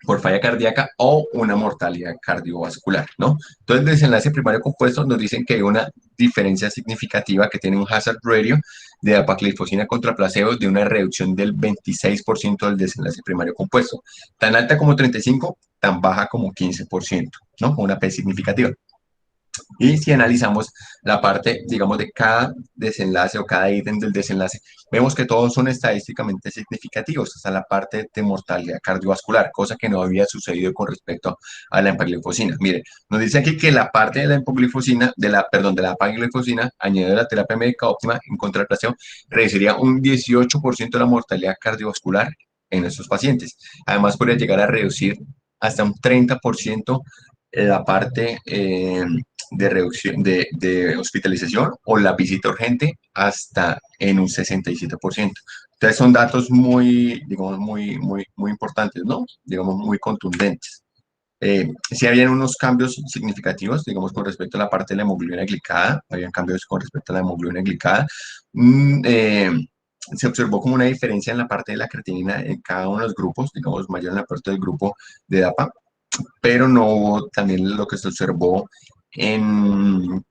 por falla cardíaca o una mortalidad cardiovascular, ¿no? Entonces, el desenlace primario compuesto nos dicen que hay una diferencia significativa que tiene un hazard ratio de dapagliflozina contra placebo de una reducción del 26% del desenlace primario compuesto, tan alta como 35, tan baja como 15%, ¿no? Con una P significativa. Y si analizamos la parte, digamos, de cada desenlace o cada ítem del desenlace, vemos que todos son estadísticamente significativos, hasta la parte de mortalidad cardiovascular, cosa que no había sucedido con respecto a la empagliflozina. Mire, nos dice aquí que la parte de la empagliflozina, perdón, de la empagliflozina, añadida a la terapia médica óptima en contra del placebo, reduciría un 18% de la mortalidad cardiovascular en estos pacientes. Además, podría llegar a reducir hasta un 30% la parte de reducción de hospitalización o la visita urgente hasta en un 67%. Entonces son datos muy, digamos, muy importantes, ¿no? Digamos, muy contundentes. Sí habían unos cambios significativos, digamos, con respecto a la parte de la hemoglobina glicada, habían cambios con respecto a la hemoglobina glicada. Se observó como una diferencia en la parte de la creatinina en cada uno de los grupos, digamos, mayor en la parte del grupo de DAPA, pero no hubo también lo que se observó en,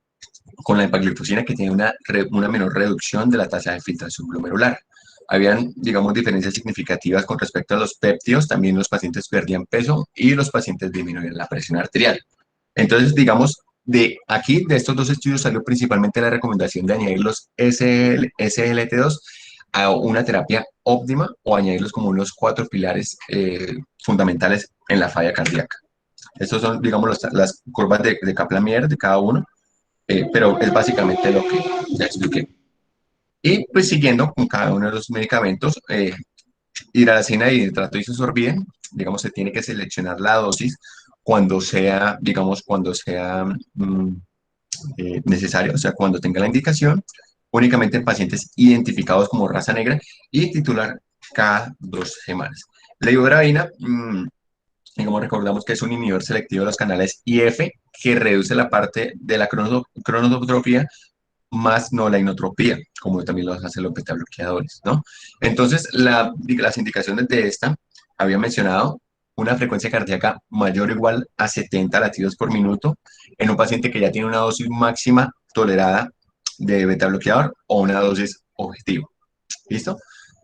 con la empagliflozina, que tiene una menor reducción de la tasa de filtración glomerular. Habían, digamos, diferencias significativas con respecto a los péptidos, también los pacientes perdían peso y los pacientes disminuían la presión arterial. Entonces, digamos, de aquí, de estos dos estudios, salió principalmente la recomendación de añadir los SGLT2 a una terapia óptima o añadirlos como unos 4 pilares fundamentales en la falla cardíaca. Estos son, digamos, las curvas de Kaplan-Meier de cada uno, pero es básicamente lo que ya expliqué. Y pues siguiendo con cada uno de los medicamentos, hidralazina y hidrato isosorbide, digamos, se tiene que seleccionar la dosis cuando sea, digamos, cuando sea necesario, o sea, cuando tenga la indicación, únicamente en pacientes identificados como raza negra y titular cada 2 semanas. La iodravina, y como recordamos que es un inhibidor selectivo de los canales IF que reduce la parte de la cronotropía más no la inotropía, como también lo hacen los beta bloqueadores, ¿no? Entonces, las indicaciones de esta había mencionado una frecuencia cardíaca mayor o igual a 70 latidos por minuto en un paciente que ya tiene una dosis máxima tolerada de beta bloqueador o una dosis objetivo. ¿Listo?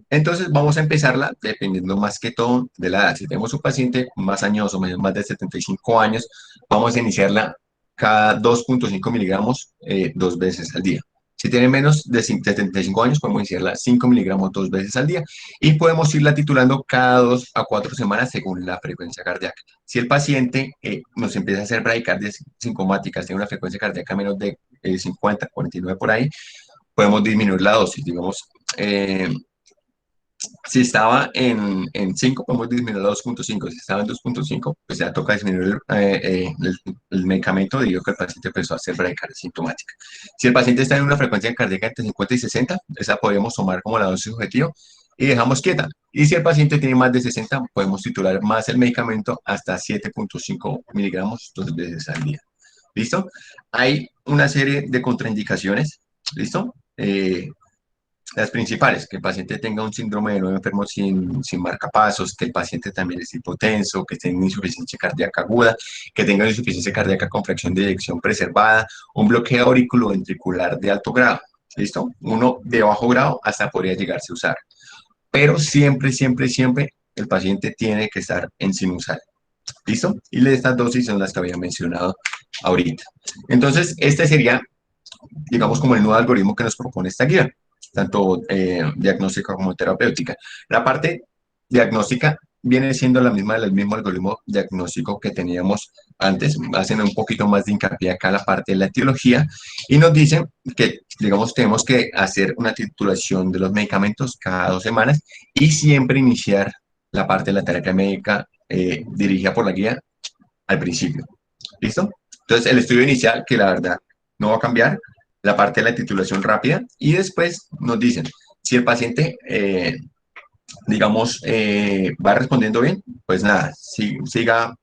Entonces vamos a empezarla dependiendo más que todo de la edad. Si tenemos un paciente más añoso, más de 75 años, vamos a iniciarla cada 2,5 miligramos 2 veces al día. Si tiene menos de 75 años, podemos iniciarla 5 miligramos 2 veces al día y podemos irla titulando cada 2 a 4 semanas según la frecuencia cardíaca. Si el paciente nos empieza a hacer bradicardias sincomáticas, tiene una frecuencia cardíaca menos de 50, 49 por ahí, podemos disminuir la dosis. Digamos, eh, si estaba en 5, podemos disminuir a 2,5. Si estaba en 2,5, pues ya toca disminuir el medicamento debido a que el paciente empezó a hacer bradicardia sintomática. Si el paciente está en una frecuencia cardíaca entre 50 y 60, esa podemos tomar como la dosis objetivo y dejamos quieta. Y si el paciente tiene más de 60, podemos titular más el medicamento hasta 7,5 miligramos 2 veces al día. ¿Listo? Hay una serie de contraindicaciones. ¿Listo? Las principales, que el paciente tenga un síndrome de nuevo enfermo sin marcapasos, que el paciente también es hipotenso, que tenga insuficiencia cardíaca aguda, que tenga insuficiencia cardíaca con fracción de eyección preservada, un bloqueo auriculoventricular de alto grado. ¿Listo? Uno de bajo grado hasta podría llegarse a usar. Pero siempre, siempre, siempre el paciente tiene que estar en sinusal. ¿Listo? Y estas dosis son las que había mencionado ahorita. Entonces, este sería, digamos, como el nuevo algoritmo que nos propone esta guía, tanto diagnóstica como terapéutica. La parte diagnóstica viene siendo la misma del mismo algoritmo diagnóstico que teníamos antes, hacen un poquito más de hincapié acá la parte de la etiología y nos dicen que, digamos, tenemos que hacer una titulación de los medicamentos cada 2 semanas y siempre iniciar la parte de la terapia médica dirigida por la guía al principio. ¿Listo? Entonces, el estudio inicial, que la verdad no va a cambiar, la parte de la titulación rápida, y después nos dicen, si el paciente, digamos, va respondiendo bien, pues nada, siga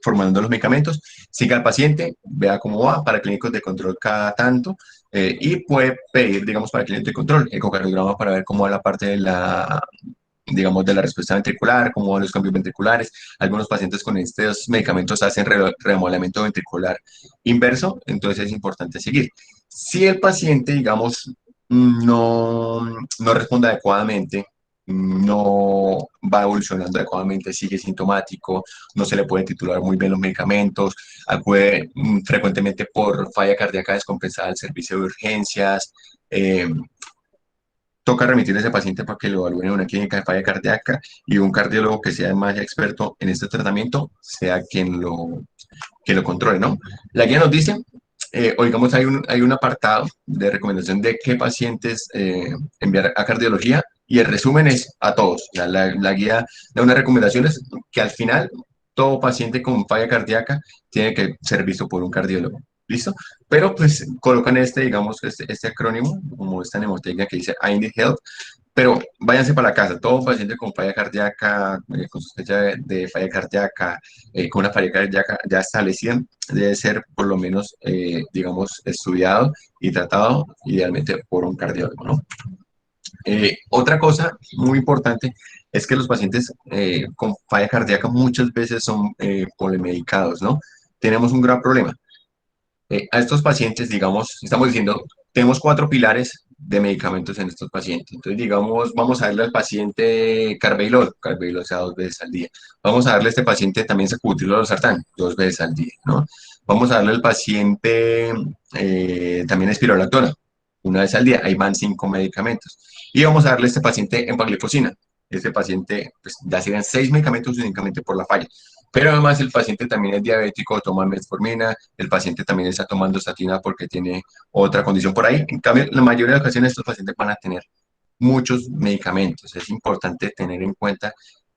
formulando los medicamentos, siga al paciente, vea cómo va para clínicos de control cada tanto, y puede pedir, digamos, para clínicos de control, ecocardiograma para ver cómo va la parte de la, digamos, de la respuesta ventricular, cómo van los cambios ventriculares. Algunos pacientes con estos medicamentos hacen remodelamiento ventricular inverso, entonces es importante seguir. Si el paciente, digamos, no responde adecuadamente, no va evolucionando adecuadamente, sigue sintomático, no se le puede titular muy bien los medicamentos, acude frecuentemente por falla cardíaca descompensada al servicio de urgencias, toca remitir a ese paciente para que lo evalúen en una clínica de falla cardíaca y un cardiólogo que sea más experto en este tratamiento sea quien lo controle, ¿no? La guía nos dice, o digamos, hay un apartado de recomendación de qué pacientes enviar a cardiología y el resumen es a todos. O sea, la guía da unas recomendaciones que al final todo paciente con falla cardíaca tiene que ser visto por un cardiólogo. ¿Listo? Pero pues colocan digamos, este acrónimo, como esta mnemotecnia que dice I need help, pero váyanse para la casa. Todo paciente con falla cardíaca, con sospecha de falla cardíaca, con una falla cardíaca ya establecida, debe ser por lo menos, digamos, estudiado y tratado idealmente por un cardiólogo, ¿no? Otra cosa muy importante es que los pacientes con falla cardíaca muchas veces son polimedicados, ¿no? Tenemos un gran problema a estos pacientes, digamos, estamos diciendo, tenemos 4 pilares de medicamentos en estos pacientes. Entonces, digamos, vamos a darle al paciente carvedilol, o sea, 2 veces al día. Vamos a darle a este paciente también sacubitril o sartán, 2 veces al día, ¿no? Vamos a darle al paciente también espirulactona, 1 vez al día. Ahí van 5 medicamentos. Y vamos a darle a este paciente empaglifosina. Este paciente, pues, ya serían 6 medicamentos únicamente por la falla. Pero además el paciente también es diabético, toma metformina, el paciente también está tomando estatina porque tiene otra condición por ahí. En cambio, la mayoría de ocasiones estos pacientes van a tener muchos medicamentos. Es importante tener en cuenta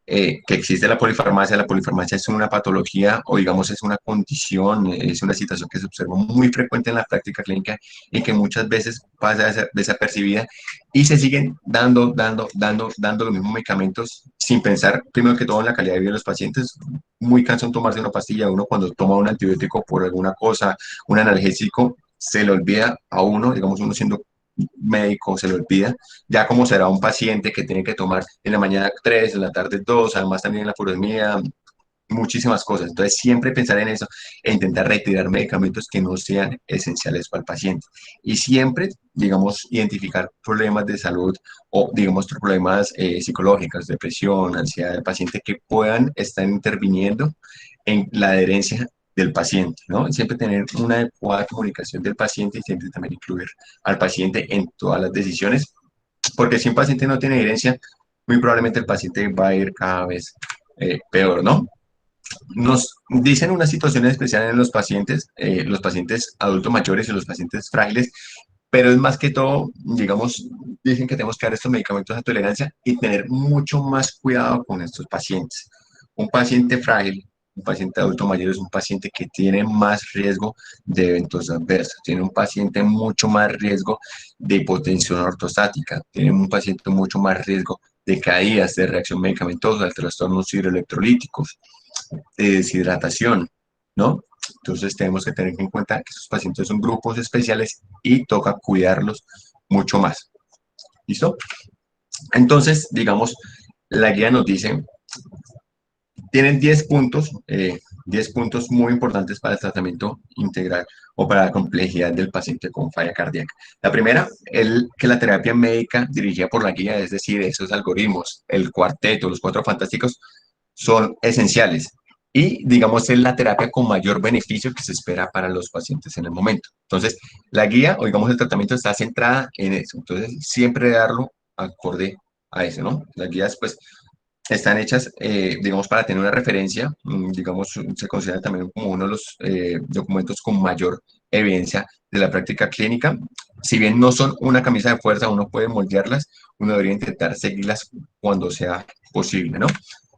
que existe la polifarmacia. La polifarmacia es una patología o digamos es una condición, es una situación que se observa muy frecuente en la práctica clínica y que muchas veces pasa desapercibida y se siguen dando los mismos medicamentos sin pensar, primero que todo, en la calidad de vida de los pacientes. Muy cansón tomarse una pastilla. Uno cuando toma un antibiótico por alguna cosa, un analgésico, se le olvida a uno, digamos, uno siendo médico se le olvida, ya como será un paciente que tiene que tomar en la mañana 3, en la tarde 2, además también la furosemida, muchísimas cosas. Entonces, siempre pensar en eso e intentar retirar medicamentos que no sean esenciales para el paciente. Y siempre, digamos, identificar problemas de salud o, digamos, problemas psicológicos, depresión, ansiedad del paciente que puedan estar interviniendo en la adherencia del paciente, ¿no? Y siempre tener una adecuada comunicación del paciente y siempre también incluir al paciente en todas las decisiones, porque si un paciente no tiene evidencia, muy probablemente el paciente va a ir cada vez peor, ¿no? Nos dicen una situación especial en los pacientes adultos mayores y los pacientes frágiles, pero es más que todo, digamos, dicen que tenemos que dar estos medicamentos a tolerancia y tener mucho más cuidado con estos pacientes. Un paciente frágil, un paciente adulto mayor es un paciente que tiene más riesgo de eventos adversos, tiene un paciente mucho más riesgo de hipotensión ortostática, tiene un paciente mucho más riesgo de caídas, de reacción medicamentosa, de trastornos hidroelectrolíticos, de deshidratación, ¿no? Entonces tenemos que tener en cuenta que estos pacientes son grupos especiales y toca cuidarlos mucho más. ¿Listo? Entonces, digamos, la guía nos dice, tienen 10 puntos muy importantes para el tratamiento integral o para la complejidad del paciente con falla cardíaca. La primera, que la terapia médica dirigida por la guía, es decir, esos algoritmos, el cuarteto, los cuatro fantásticos, son esenciales. Y, digamos, es la terapia con mayor beneficio que se espera para los pacientes en el momento. Entonces, la guía o, digamos, el tratamiento está centrada en eso. Entonces, siempre darlo acorde a eso, ¿no? Las guías, pues, están hechas, digamos, para tener una referencia, digamos, se considera también como uno de los documentos con mayor evidencia de la práctica clínica. Si bien no son una camisa de fuerza, uno puede moldearlas, uno debería intentar seguirlas cuando sea posible, ¿no?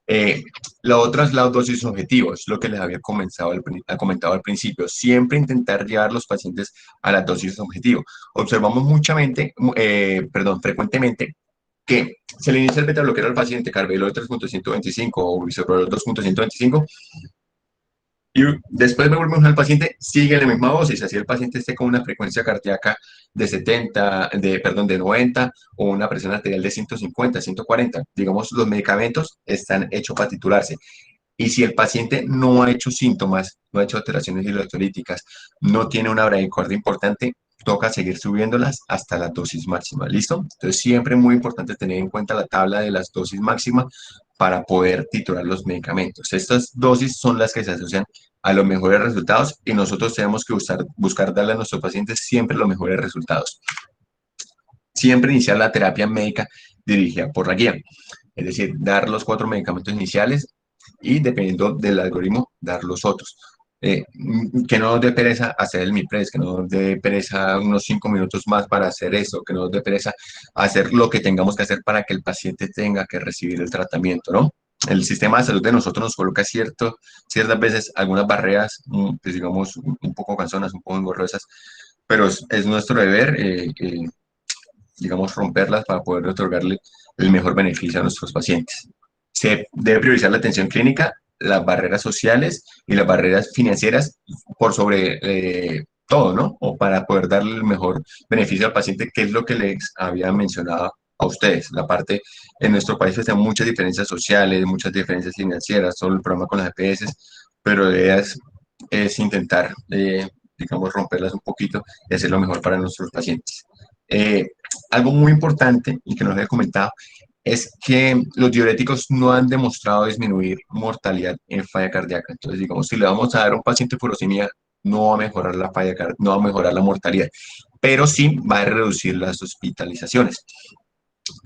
Eh, la otra es la dosis objetivo, es lo que les había comentado al principio. Siempre intentar llevar los pacientes a la dosis objetivo. Observamos frecuentemente que se le inicia el beta bloqueador al paciente, carvedilol 3.125 o bisoprolol 2.125, y después volvemos al paciente, sigue la misma dosis, así el paciente esté con una frecuencia cardíaca de 70, de 90 o una presión arterial de 150, 140. Digamos, los medicamentos están hechos para titularse. Y si el paciente no ha hecho síntomas, no ha hecho alteraciones electrolíticas, no tiene una bradicardia importante, toca seguir subiéndolas hasta la dosis máxima. ¿Listo? Entonces, siempre es muy importante tener en cuenta la tabla de las dosis máximas para poder titular los medicamentos. Estas dosis son las que se asocian a los mejores resultados y nosotros tenemos que buscar darle a nuestros pacientes siempre los mejores resultados. Siempre iniciar la terapia médica dirigida por la guía, es decir, dar los 4 medicamentos iniciales y dependiendo del algoritmo, dar los otros. Que no nos dé pereza hacer el MIPRES, que no nos dé pereza unos 5 minutos más para hacer eso, que no nos dé pereza hacer lo que tengamos que hacer para que el paciente tenga que recibir el tratamiento, ¿no? El sistema de salud de nosotros nos coloca ciertas veces algunas barreras, pues digamos, un poco cansonas, un poco engorrosas, pero es nuestro deber, digamos, romperlas para poder otorgarle el mejor beneficio a nuestros pacientes. Se debe priorizar la atención clínica, las barreras sociales y las barreras financieras por sobre todo, ¿no? O para poder darle el mejor beneficio al paciente, que es lo que les había mencionado a ustedes. La parte, en nuestro país hay muchas diferencias sociales, muchas diferencias financieras, solo el problema con las EPS, pero la idea es intentar, digamos, romperlas un poquito y hacer lo mejor para nuestros pacientes. Eh, Algo muy importante y que nos había comentado es que los diuréticos no han demostrado disminuir mortalidad en falla cardíaca. Entonces, digamos, si le vamos a dar a un paciente furosemia, no va a mejorar no va a mejorar la mortalidad, pero sí va a reducir las hospitalizaciones.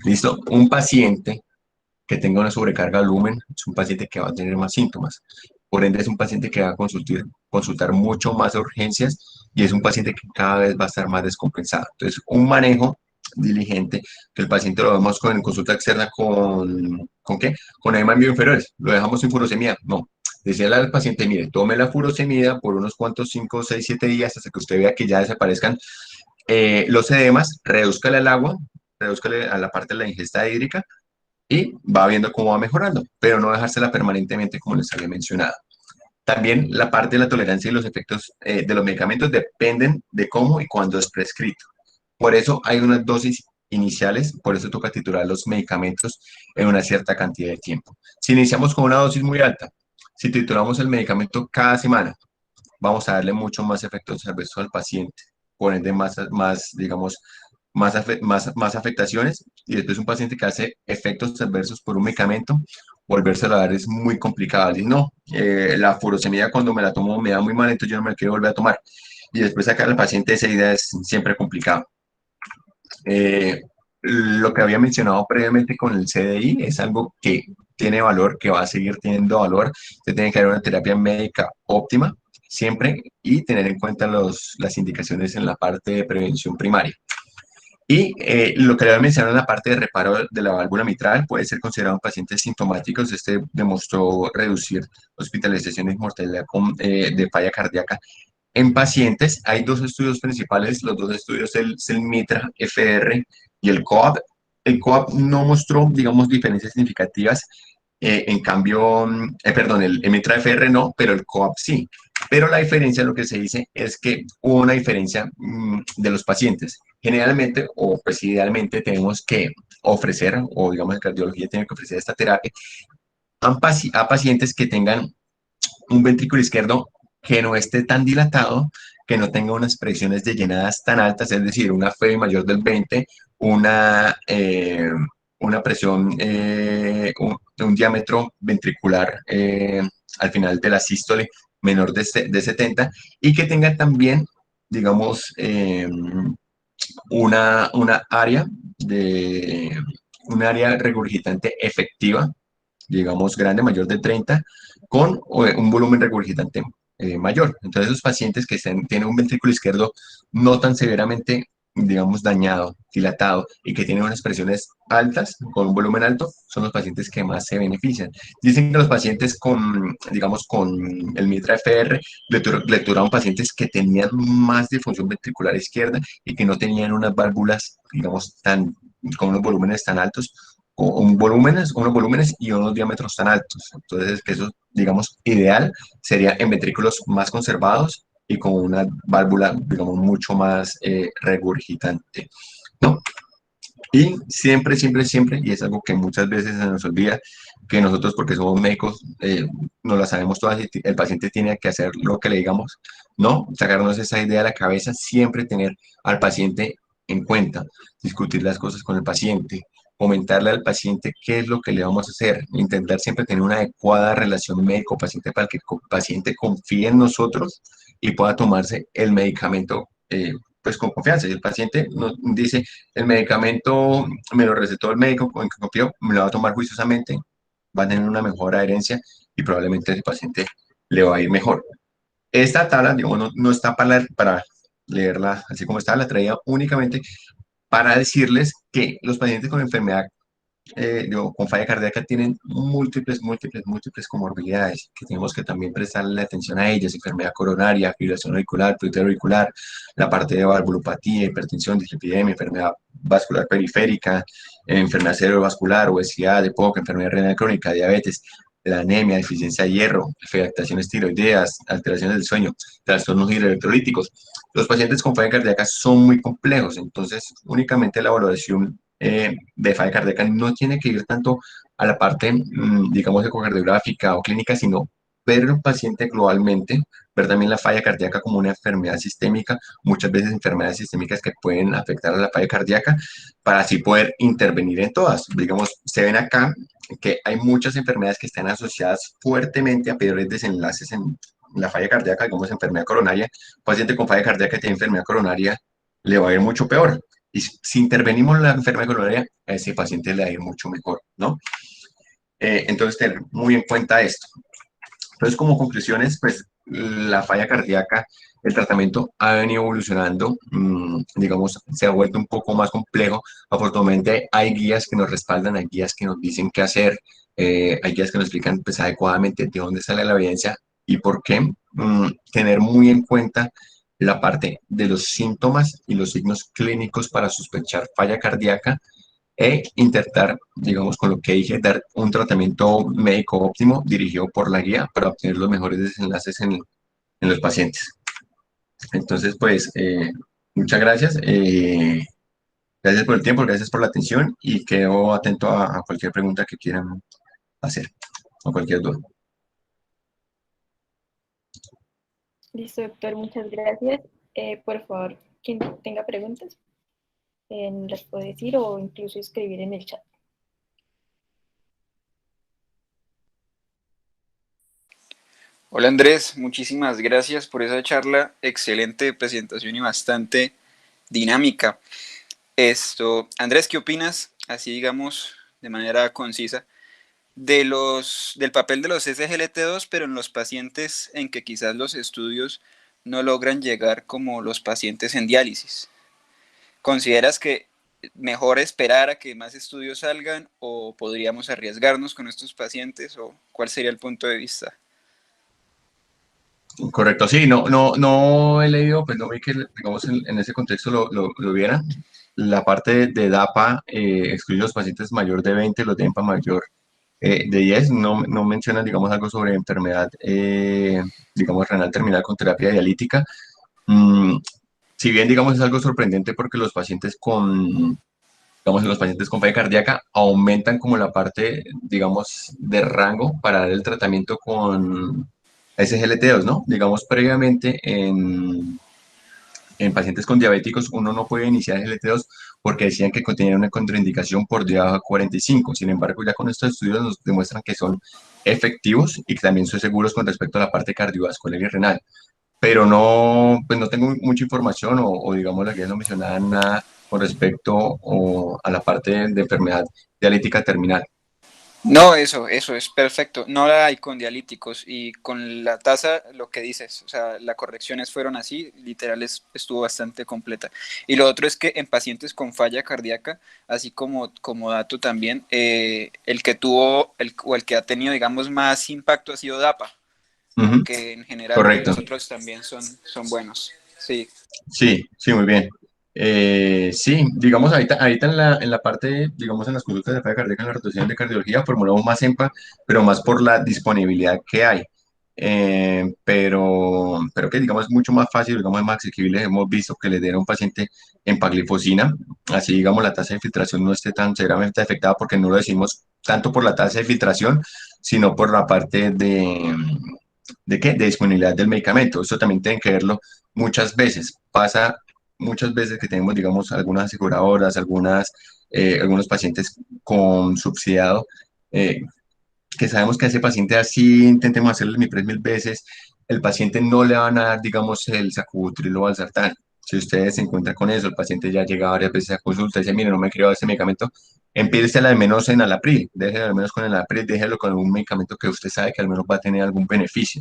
¿Listo? Un paciente que tenga una sobrecarga de lumen es un paciente que va a tener más síntomas. Por ende, es un paciente que va a consultar mucho más urgencias y es un paciente que cada vez va a estar más descompensado. Entonces, un manejo diligente, que el paciente lo vemos en consulta externa ¿con qué? Con edemas inferiores. ¿Lo dejamos sin furosemia? No. Decirle al paciente, mire, tome la furosemida por unos cuantos, 5, 6, 7 días hasta que usted vea que ya desaparezcan los edemas, redúzcale al agua, redúzcale a la parte de la ingesta hídrica y va viendo cómo va mejorando, pero no dejársela permanentemente como les había mencionado. También la parte de la tolerancia y los efectos de los medicamentos dependen de cómo y cuándo es prescrito. Por eso hay unas dosis iniciales, por eso toca titular los medicamentos en una cierta cantidad de tiempo. Si iniciamos con una dosis muy alta, si titulamos el medicamento cada semana, vamos a darle mucho más efectos adversos al paciente, por ende digamos, más afectaciones y después un paciente que hace efectos adversos por un medicamento volvérselo a dar es muy complicado. Y no, la furosemida cuando me la tomo me da muy mal, entonces yo no me la quiero volver a tomar. Y después sacar al paciente esa idea es siempre complicado. Eh, lo que había mencionado previamente con el CDI es algo que tiene valor, que va a seguir teniendo valor. Se tiene que dar una terapia médica óptima siempre y tener en cuenta las indicaciones en la parte de prevención primaria. Y lo que le había mencionado en la parte de reparo de la válvula mitral puede ser considerado en pacientes sintomáticos. Este demostró reducir hospitalizaciones y mortalidad de falla cardíaca en pacientes. Hay dos estudios principales, los dos estudios es el MITRA-FR y el COAP. El COAP no mostró, digamos, diferencias significativas, en cambio, perdón, el MITRA-FR no, pero el COAP sí. Pero la diferencia, lo que se dice es que hubo una diferencia de los pacientes. Generalmente, o pues idealmente, tenemos que ofrecer, o digamos, la cardiología tiene que ofrecer esta terapia a pacientes que tengan un ventrículo izquierdo que no esté tan dilatado, que no tenga unas presiones de llenadas tan altas, es decir, una FEBI mayor del 20, una, eh, una presión, un diámetro ventricular al final de la sístole menor de 70 y que tenga también, digamos, una área de un área regurgitante efectiva, digamos, grande, mayor de 30, con un volumen regurgitante mayor. Entonces, esos pacientes que tienen un ventrículo izquierdo no tan severamente, digamos, dañado, dilatado y que tienen unas presiones altas, con un volumen alto, son los pacientes que más se benefician. Dicen que los pacientes con, digamos, con el Mitra FR le turaron pacientes que tenían más disfunción ventricular izquierda y que no tenían unas válvulas, digamos, con unos volúmenes tan altos unos volúmenes y unos diámetros tan altos. Entonces, que eso, digamos, ideal sería en ventrículos más conservados y con una válvula, digamos, mucho más regurgitante, ¿no? Y siempre, siempre, siempre, y es algo que muchas veces se nos olvida, que nosotros, porque somos médicos, no la sabemos todas, y el paciente tiene que hacer lo que le digamos, ¿no? Sacarnos esa idea de la cabeza, siempre tener al paciente en cuenta, discutir las cosas con el paciente, comentarle al paciente qué es lo que le vamos a hacer, intentar siempre tener una adecuada relación médico-paciente para que el paciente confíe en nosotros y pueda tomarse el medicamento, pues con confianza. Y el paciente nos dice, el medicamento me lo recetó el médico con el que confío, me lo va a tomar juiciosamente, va a tener una mejor adherencia y probablemente el paciente le va a ir mejor. Esta tabla, digo, no está para leerla así como está, la traía únicamente para decirles que los pacientes con enfermedad, digo, con falla cardíaca tienen múltiples comorbilidades, que tenemos que también prestarle atención a ellas: enfermedad coronaria, fibrilación auricular, pleurite auricular, la parte de valvulopatía, hipertensión, dislipidemia, enfermedad vascular periférica, enfermedad cerebrovascular, obesidad, EPOC, enfermedad renal crónica, diabetes, la anemia, deficiencia de hierro, afectaciones tiroideas, alteraciones del sueño, trastornos hidroelectrolíticos. Los pacientes con falla cardíaca son muy complejos, entonces únicamente la valoración de falla cardíaca no tiene que ir tanto a la parte, digamos, ecocardiográfica o clínica, sino ver al paciente globalmente, ver también la falla cardíaca como una enfermedad sistémica, muchas veces enfermedades sistémicas que pueden afectar a la falla cardíaca, para así poder intervenir en todas. Digamos, se ven acá que hay muchas enfermedades que están asociadas fuertemente a peores desenlaces en la falla cardíaca, digamos, enfermedad coronaria. Un paciente con falla cardíaca que tiene enfermedad coronaria le va a ir mucho peor. Y si intervenimos la enfermedad coronaria, a ese paciente le va a ir mucho mejor, ¿no? Entonces, tener muy en cuenta esto. Entonces, como conclusiones, pues la falla cardíaca, el tratamiento ha venido evolucionando, digamos, se ha vuelto un poco más complejo. Afortunadamente, hay guías que nos respaldan, hay guías que nos dicen qué hacer, hay guías que nos explican pues, adecuadamente de dónde sale la evidencia y por qué. Tener muy en cuenta la parte de los síntomas y los signos clínicos para sospechar falla cardíaca e intentar, digamos, con lo que dije, dar un tratamiento médico óptimo dirigido por la guía para obtener los mejores desenlaces en los pacientes. Entonces, pues, muchas gracias. Gracias por el tiempo, gracias por la atención y quedo atento a cualquier pregunta que quieran hacer o cualquier duda. Listo, doctor, muchas gracias. Por favor, quien tenga preguntas, las puede decir o incluso escribir en el chat. Hola Andrés, muchísimas gracias por esa charla, excelente presentación y bastante dinámica. Andrés, ¿qué opinas, así digamos de manera concisa, del papel de los SGLT2, pero en los pacientes en que quizás los estudios no logran llegar como los pacientes en diálisis? ¿Consideras que mejor esperar a que más estudios salgan o podríamos arriesgarnos con estos pacientes o cuál sería el punto de vista? Correcto, sí, no he leído, pues no vi que, digamos, en ese contexto lo viera. La parte de DAPA excluye los pacientes mayor de 20, los de EMPA mayor de 10, no mencionan, digamos, algo sobre enfermedad, digamos, renal terminal con terapia dialítica. Mm, si bien, digamos, es algo sorprendente porque los pacientes con falla cardíaca aumentan como la parte, digamos, de rango para dar el tratamiento con SGLT2, ¿no? Digamos, previamente en pacientes con diabéticos uno no puede iniciar SGLT2 porque decían que contenían una contraindicación por debajo de 45. Sin embargo, ya con estos estudios nos demuestran que son efectivos y que también son seguros con respecto a la parte cardiovascular y renal, pero no, pues no tengo mucha información o digamos la guía no mencionaba nada con respecto a la parte de enfermedad dialítica terminal. No, eso es perfecto. No la hay con dialíticos y con la tasa, lo que dices, o sea, las correcciones fueron así, literal estuvo bastante completa. Y lo otro es que en pacientes con falla cardíaca, así como dato también, el que tuvo o el que ha tenido, digamos, más impacto ha sido DAPA, Ujú, aunque en general, pues correcto. los otros también son buenos. Sí. Sí, sí, muy bien. Sí, digamos, ahorita en la parte, digamos, en las conductas de falla cardíaca, en la rotación de cardiología, formulamos más EMPA, pero más por la disponibilidad que hay. Pero que, digamos, es mucho más fácil, digamos, es más asequible. Hemos visto que le den a un paciente empaglifosina, así, digamos, la tasa de filtración no esté tan severamente afectada porque no lo decimos tanto por la tasa de filtración, sino por la parte ¿de qué? De disponibilidad del medicamento. Eso también tienen que verlo muchas veces. Pasa muchas veces que tenemos, digamos, algunas aseguradoras, algunos pacientes con subsidiado, eh, que sabemos que a ese paciente así intentemos hacerle el MIPRES 1000 veces, el paciente no le van a dar, digamos, el sacubitril o valsartán. Si ustedes se encuentran con eso, el paciente ya llega varias veces a consulta y dice, mire, no me quiero dar ese medicamento, empiece al menos en Alapril, déjelo al menos con el Alapril, déjelo con un medicamento que usted sabe que al menos va a tener algún beneficio.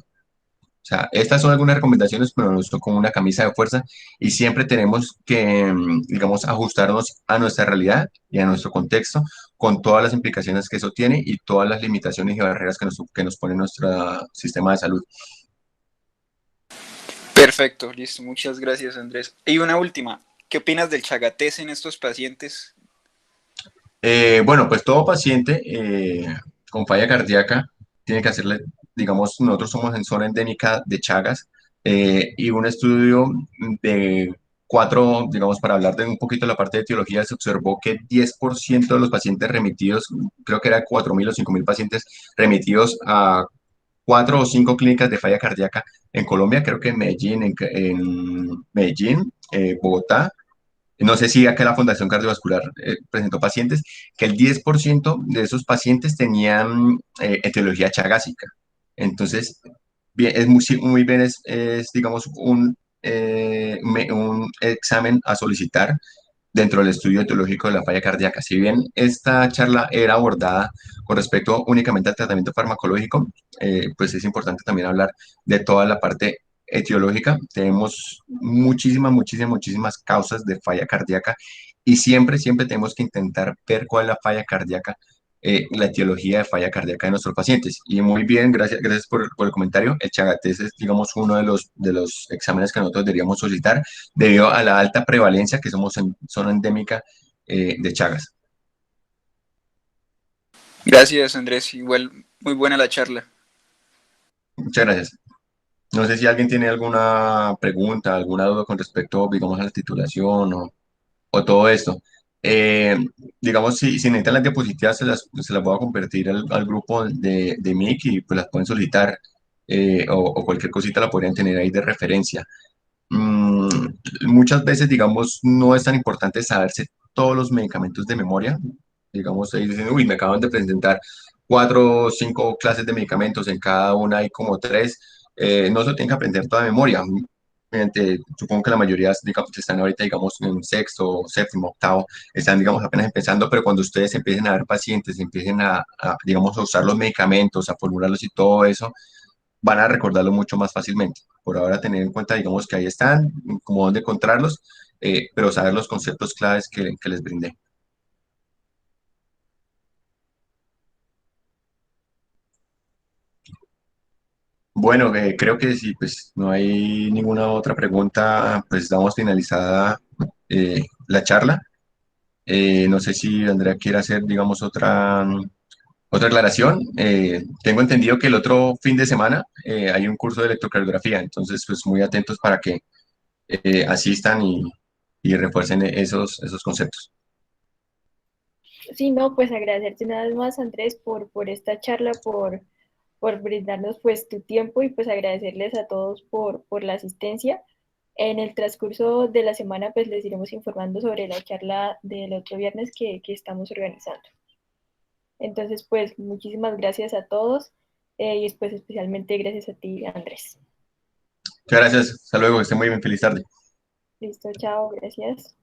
O sea, estas son algunas recomendaciones, pero no son como una camisa de fuerza y siempre tenemos que, digamos, ajustarnos a nuestra realidad y a nuestro contexto con todas las implicaciones que eso tiene y todas las limitaciones y barreras que nos pone nuestro sistema de salud. Perfecto, listo. Muchas gracias, Andrés. Y una última. ¿Qué opinas del Chagatés en estos pacientes? Bueno, pues todo paciente con falla cardíaca tiene que hacerle, digamos, nosotros somos en zona endémica de Chagas y un estudio de cuatro, digamos, para hablar de un poquito de la parte de etiología, se observó que 10% de los pacientes remitidos, creo que era 4.000 o 5.000 pacientes remitidos a cuatro o cinco clínicas de falla cardíaca en Colombia, creo que en Medellín, en Medellín, Bogotá. No sé si acá la Fundación Cardiovascular presentó pacientes, que el 10% de esos pacientes tenían etiología chagásica. Entonces, bien, muy bien, digamos, un examen a solicitar dentro del estudio etiológico de la falla cardíaca. Si bien esta charla era abordada con respecto únicamente al tratamiento farmacológico, pues es importante también hablar de toda la parte etiológica. Tenemos muchísimas causas de falla cardíaca y siempre tenemos que intentar ver cuál es la falla cardíaca, la etiología de falla cardíaca de nuestros pacientes. Y muy bien, gracias por el comentario. El Chagatés es, digamos, uno de los exámenes que nosotros deberíamos solicitar debido a la alta prevalencia que somos en zona endémica de Chagas. Gracias, Andrés. Igual, muy buena la charla. Muchas gracias. No sé si alguien tiene alguna pregunta, alguna duda con respecto, digamos, a la titulación o todo esto. Eh, digamos, si necesitan las diapositivas, se las voy a compartir al grupo de MIC y pues las pueden solicitar o cualquier cosita la podrían tener ahí de referencia. Mm, muchas veces, digamos, no es tan importante saberse todos los medicamentos de memoria. Digamos, ahí dicen, uy, me acaban de presentar 4 o 5 clases de medicamentos, en cada una hay como tres. no se tienen que aprender toda memoria. Supongo que la mayoría, digamos, que están ahorita, digamos, en sexto, séptimo, octavo, están, digamos, apenas empezando, pero cuando ustedes empiecen a ver pacientes, empiecen digamos, a usar los medicamentos, a formularlos y todo eso, van a recordarlo mucho más fácilmente. Por ahora, tener en cuenta, digamos, que ahí están, como dónde encontrarlos, pero saber los conceptos claves que les brindé. Bueno, creo que si pues no hay ninguna otra pregunta, pues damos finalizada la charla. No sé si Andrea quiere hacer, digamos, otra aclaración. Tengo entendido que el otro fin de semana hay un curso de electrocardiografía, entonces pues muy atentos para que asistan y refuercen esos conceptos. Sí, no, pues agradecerte una vez más, Andrés, por esta charla, por brindarnos pues tu tiempo y pues agradecerles a todos por la asistencia. En el transcurso de la semana pues les iremos informando sobre la charla del otro viernes que estamos organizando. Entonces pues muchísimas gracias a todos y pues especialmente gracias a ti, Andrés. Muchas gracias, hasta luego, que estén muy bien, feliz tarde. Listo, chao, gracias.